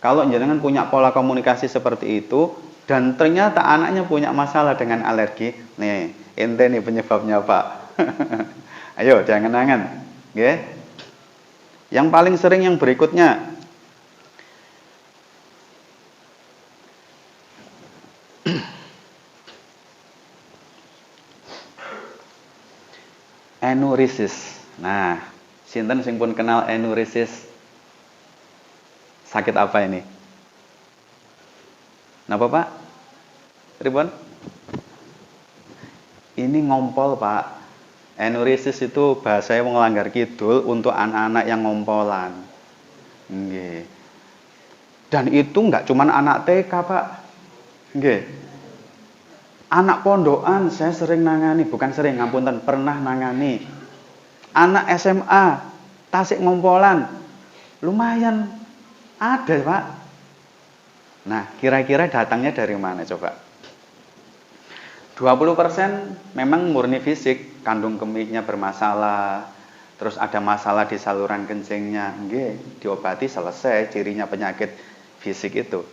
kalau jenengan punya pola komunikasi seperti itu dan ternyata anaknya punya masalah dengan alergi, nih, ente nih penyebabnya, Pak. Ayo jangan angan, nggih. Yang paling sering yang berikutnya, enurisis. Nah, sinten sing pun kenal enurisis? Sakit apa ini? Napa, Pak? Ribon? Ini ngompol, Pak. Enurisis itu bahasanya melanggar kidul untuk anak-anak yang ngompolan. Nggih. Dan itu enggak cuman anak TK, Pak. Nggih. Anak pondokan saya sering nangani, bukan sering, ngapunten, pernah nangani. Anak SMA, tasik ngompolan. Lumayan ada, Pak. Nah, kira-kira datangnya dari mana coba? 20% memang murni fisik, kandung kemihnya bermasalah, terus ada masalah di saluran kencingnya, nggih, diobati selesai cirinya penyakit fisik itu.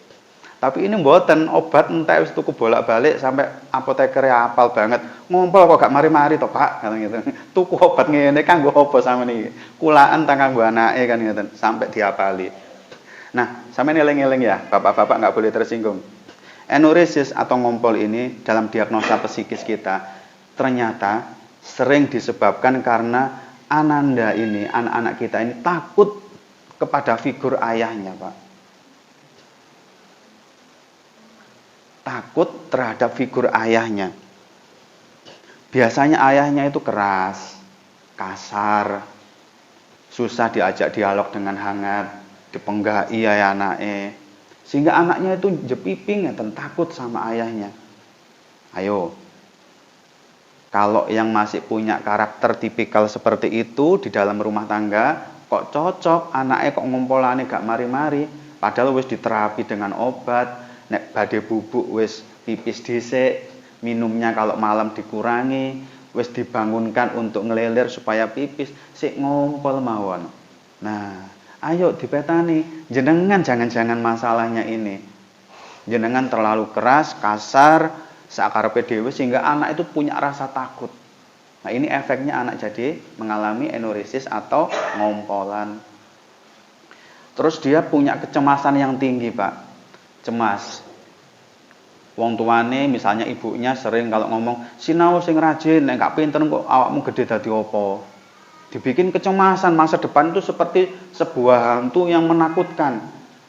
Tapi ini mboten obat entek wis tuku bolak-balik sampai apoteker apal banget. Ngompol kok gak mari-mari to, Pak, kata gitu. Tuku obat ngene kanggo apa sampeyan iki? Kulaan ta kanggo anake kan ngoten, sampai diapali. Nah, sampeyan eling-eling ya, bapak-bapak nggak boleh tersinggung. Enurisis atau ngompol ini dalam diagnosa psikis kita ternyata sering disebabkan karena ananda ini, anak-anak kita ini takut kepada figur ayahnya, Pak. Takut terhadap figur ayahnya. Biasanya ayahnya itu keras, kasar, susah diajak dialog dengan hangat, dipenggai ya anaknya. Sehingga anaknya itu jepiping dan takut sama ayahnya. Ayo, kalau yang masih punya karakter tipikal seperti itu di dalam rumah tangga, kok cocok anaknya kok ngompolane gak mari-mari, padahal wis diterapi dengan obat, nek badhe bubuk wis pipis dhisik, minumnya kalau malam dikurangi, wis dibangunkan untuk ngelelir supaya pipis, sik ngompol mawon. Nah, ayo dipetani, jenengan jangan-jangan masalahnya ini. Jenengan terlalu keras, kasar, sakarepe dhewe sehingga anak itu punya rasa takut. Nah, ini efeknya anak jadi mengalami enurisis atau ngompolan. Terus dia punya kecemasan yang tinggi, Pak. Cemas. Wong tuane misalnya ibunya sering kalau ngomong, "Sinau sing rajin, nek gak pinter kok awakmu gede dadi apa?" Dibikin kecemasan, masa depan itu seperti sebuah hantu yang menakutkan.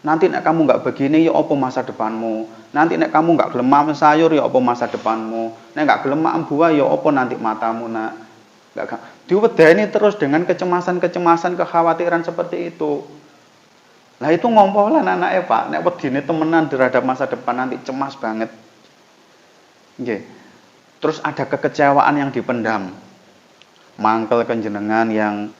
Nanti nek kamu nggak begini, ya apa masa depanmu? Nanti nek kamu nggak gelem makan sayur, ya apa masa depanmu? Nek nggak gelem makan buah, ya apa nanti matamu, nak? Nggak diwedeni terus dengan kecemasan-kecemasan, kekhawatiran seperti itu. Nah itu ngompolan anaknya Pak, nek wedine temenan terhadap masa depan nanti cemas banget. Nggih. Terus ada kekecewaan yang dipendam. Mangkel kenjenengan yang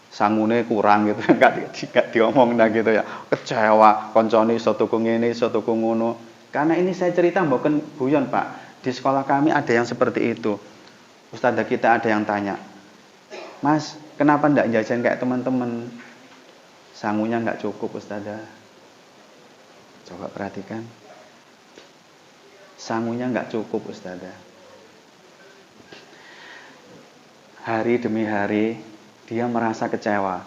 sangune kurang gitu, enggak diomong gitu ya. Kecewa, koncone iso tuku ngene, iso tuku ngono. Karena ini saya cerita mboten guyon, Pak. Di sekolah kami ada yang seperti itu. Ustazah kita ada yang tanya, "Mas, kenapa enggak jajan kayak teman-teman?" Sangunya enggak cukup, Ustazah. Coba perhatikan. Sangunya enggak cukup, Ustazah. Hari demi hari dia merasa kecewa.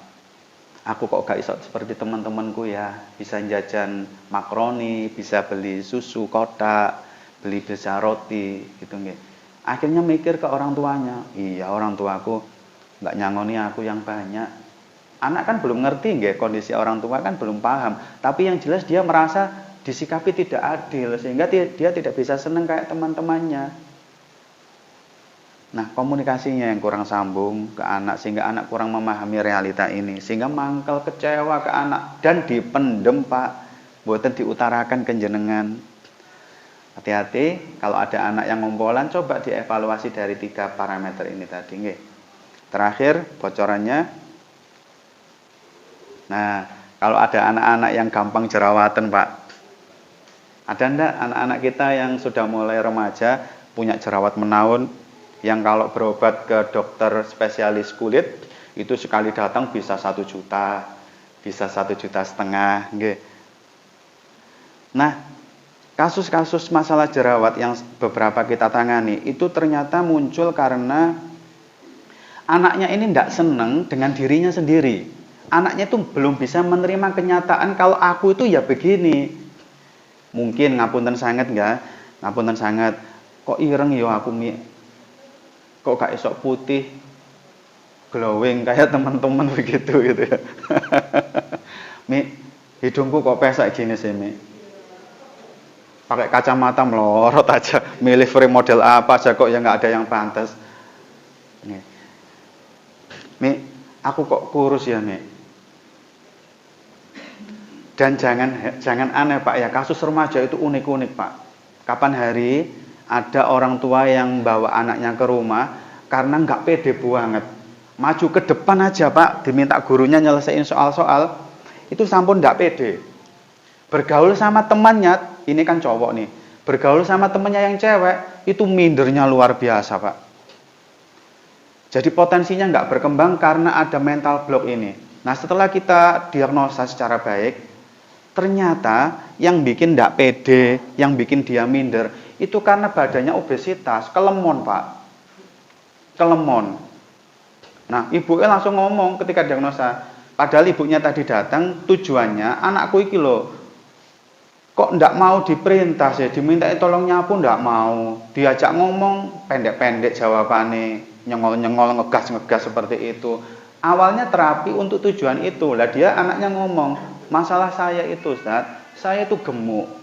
Aku kok gak iso seperti teman-temanku ya, bisa jajan makaroni, bisa beli susu kotak, bisa roti gitu nggih. Akhirnya mikir ke orang tuanya, iya orang tuaku nggak nyangoni aku yang banyak. Anak kan belum ngerti nggih, kondisi orang tua kan belum paham. Tapi yang jelas dia merasa disikapi tidak adil sehingga dia tidak bisa senang kayak teman-temannya. Nah, komunikasinya yang kurang sambung ke anak sehingga anak kurang memahami realita ini, sehingga mangkel kecewa ke anak dan dipendem, Pak. Mboten diutarakan ke jenengan. Hati-hati kalau ada anak yang ngompolan, coba dievaluasi dari 3 parameter ini tadi nggih. Terakhir bocorannya. Nah, kalau ada anak-anak yang gampang jerawatan, Pak. Ada enggak anak-anak kita yang sudah mulai remaja punya jerawat menaun? Yang kalau berobat ke dokter spesialis kulit itu sekali datang bisa 1 juta, bisa 1,5 juta nggih. Nah, kasus-kasus masalah jerawat yang beberapa kita tangani itu ternyata muncul karena anaknya ini tidak senang dengan dirinya sendiri. Anaknya itu belum bisa menerima kenyataan kalau aku itu ya begini. Mungkin ngapunten sangat enggak? Ngapunten sangat. Kok ireng ya aku kok gak esok putih glowing kayak teman-teman begitu gitu ya. Mi, hidungku kok pesek gini sih, Mi. Pakai kacamata melorot aja, milih frame model apa aja kok ya nggak ada yang pantas. Nih. Mi, aku kok kurus ya, Mi. Dan jangan aneh, Pak ya, kasus remaja itu unik-unik, Pak. Kapan hari ada orang tua yang bawa anaknya ke rumah karena nggak pede banget. Maju ke depan aja, Pak, diminta gurunya nyelesain soal-soal, itu sampun nggak pede. Bergaul sama temannya, ini kan cowok nih, bergaul sama temannya yang cewek, itu mindernya luar biasa, Pak. Jadi potensinya nggak berkembang karena ada mental block ini. Nah, setelah kita diagnosa secara baik, ternyata yang bikin nggak pede, yang bikin dia minder, itu karena badannya obesitas, kelemon, Pak. Kelemon. Nah, ibunya langsung ngomong ketika diagnosa. Padahal ibunya tadi datang, tujuannya, anakku iki lho, kok ndak mau diperintah sih, diminta tolong nyapu ndak mau. Diajak ngomong, pendek-pendek jawabannya, nyengol-nyengol, ngegas-ngegas seperti itu. Awalnya terapi untuk tujuan itu. Lah dia anaknya ngomong, masalah saya itu, Ustaz, saya itu gemuk.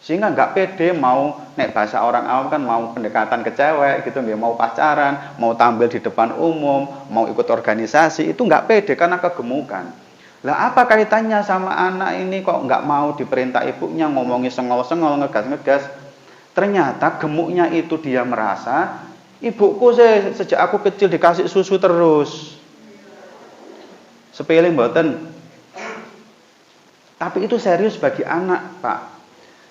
Sehingga nggak pede mau, nek bahasa orang awam kan mau pendekatan ke cewek gitu, mau pacaran, mau tampil di depan umum, mau ikut organisasi, itu nggak pede karena kegemukan. Lah apa kaitannya sama anak ini kok nggak mau diperintah ibunya, ngomongin sengol-sengol, ngegas-ngegas. Ternyata gemuknya itu dia merasa, ibuku sejak aku kecil dikasih susu terus. Sepele mboten. Tapi itu serius bagi anak, Pak.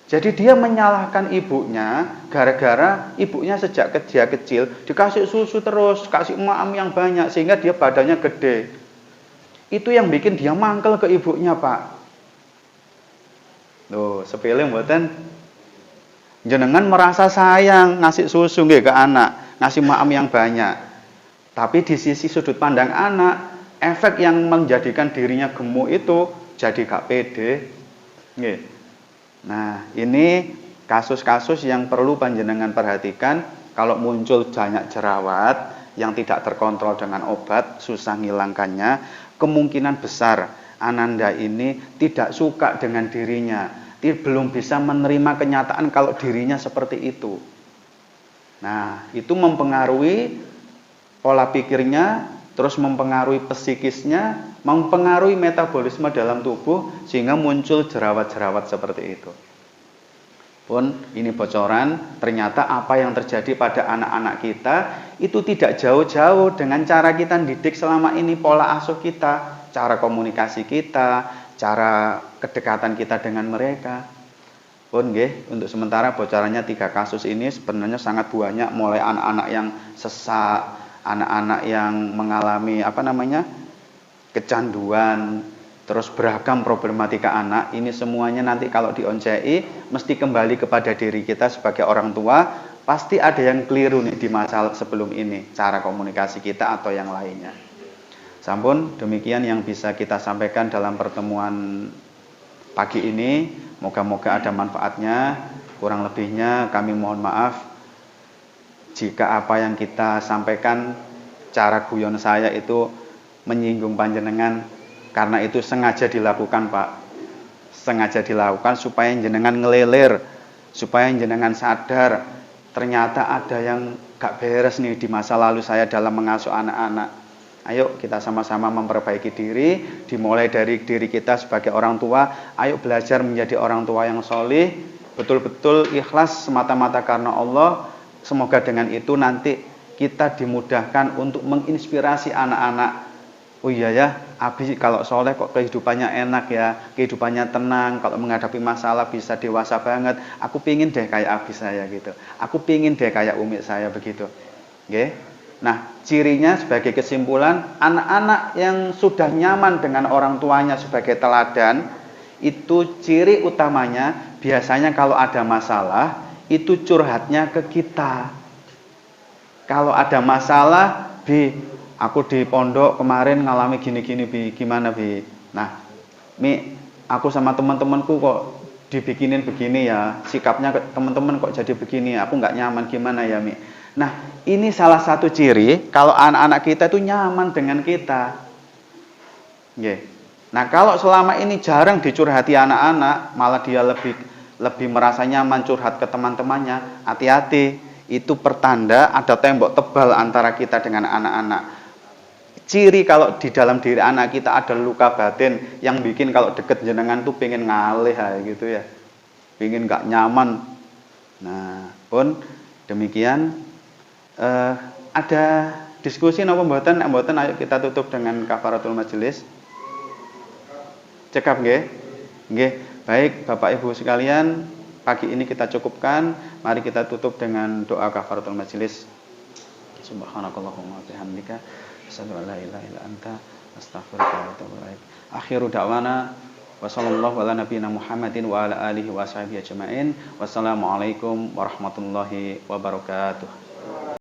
Jadi dia menyalahkan ibunya gara-gara ibunya sejak dia kecil dikasih susu terus, kasih maam yang banyak sehingga dia badannya gede. Itu yang bikin dia mangkel ke ibunya, Pak. Loh, sepele mboten. Jenengan merasa sayang ngasih susu nggih ke anak, ngasih maam yang banyak. Tapi di sisi sudut pandang anak, efek yang menjadikan dirinya gemuk itu jadi gak pede. Nggih. Nah, ini kasus-kasus yang perlu panjenengan perhatikan kalau muncul banyak jerawat yang tidak terkontrol dengan obat, susah ngilangkannya, kemungkinan besar Ananda ini tidak suka dengan dirinya, belum bisa menerima kenyataan kalau dirinya seperti itu. Nah, itu mempengaruhi pola pikirnya, terus mempengaruhi psikisnya, mempengaruhi metabolisme dalam tubuh, sehingga muncul jerawat-jerawat seperti itu. Pun ini bocoran, ternyata apa yang terjadi pada anak-anak kita itu tidak jauh-jauh dengan cara kita didik selama ini, pola asuh kita, cara komunikasi kita, cara kedekatan kita dengan mereka. Pun nggih, untuk sementara bocorannya 3 kasus ini sebenarnya sangat banyak, mulai anak-anak yang sesak, anak-anak yang mengalami kecanduan, terus beragam problematika anak. Ini semuanya nanti kalau dioncei mesti kembali kepada diri kita sebagai orang tua. Pasti ada yang keliru nih di masa sebelum ini, cara komunikasi kita atau yang lainnya. Sampun, demikian yang bisa kita sampaikan dalam pertemuan pagi ini. Moga-moga ada manfaatnya. Kurang lebihnya kami mohon maaf jika apa yang kita sampaikan, cara guyon saya itu menyinggung panjenengan. Karena itu sengaja dilakukan, Pak. Sengaja dilakukan supaya jenengan ngeleler, supaya jenengan sadar ternyata ada yang gak beres nih di masa lalu saya dalam mengasuh anak-anak. Ayo kita sama-sama memperbaiki diri, dimulai dari diri kita sebagai orang tua. Ayo belajar menjadi orang tua yang sholih, betul-betul ikhlas semata-mata karena Allah. Semoga dengan itu nanti kita dimudahkan untuk menginspirasi anak-anak. Oh iya ya, Abi kalau soleh kok kehidupannya enak ya, kehidupannya tenang, kalau menghadapi masalah bisa dewasa banget. Aku pingin deh kayak Abi saya gitu. Aku pingin deh kayak umi saya begitu. Oke? Nah, cirinya sebagai kesimpulan, anak-anak yang sudah nyaman dengan orang tuanya sebagai teladan, itu ciri utamanya biasanya kalau ada masalah, itu curhatnya ke kita. Kalau ada masalah, aku di pondok kemarin ngalami gini-gini, Bi. Gimana, Bi? Nah, Mi, aku sama teman-temanku kok dibikinin begini ya. Sikapnya teman-teman kok jadi begini. Aku nggak nyaman, gimana ya, Mi? Nah, ini salah satu ciri kalau anak-anak kita itu nyaman dengan kita. Nggih. Nah, kalau selama ini jarang dicurhati anak-anak, malah dia lebih merasa nyaman curhat ke teman-temannya, hati-hati. Itu pertanda ada tembok tebal antara kita dengan anak-anak. Ciri kalau di dalam diri anak kita ada luka batin yang bikin kalau deket jenengan tuh pengen ngalih gitu ya, pengen gak nyaman. Nah, pun demikian ada diskusi napa mboten? Mboten, ayo kita tutup dengan kafaratul majelis. Cekap nggih? Nggih. Baik, Bapak Ibu sekalian, pagi ini kita cukupkan. Mari kita tutup dengan doa kafaratul majelis. Subhanakallahumma wa bihamdika asyhadu an la ilaha illa anta astaghfiruka wa atubu ilaik. Akhiru da'wana wa sallallahu ala nabiyyina Muhammadin wa ala alihi wa sahbihi ajma'in. Wassalamualaikum warahmatullahi wabarakatuh.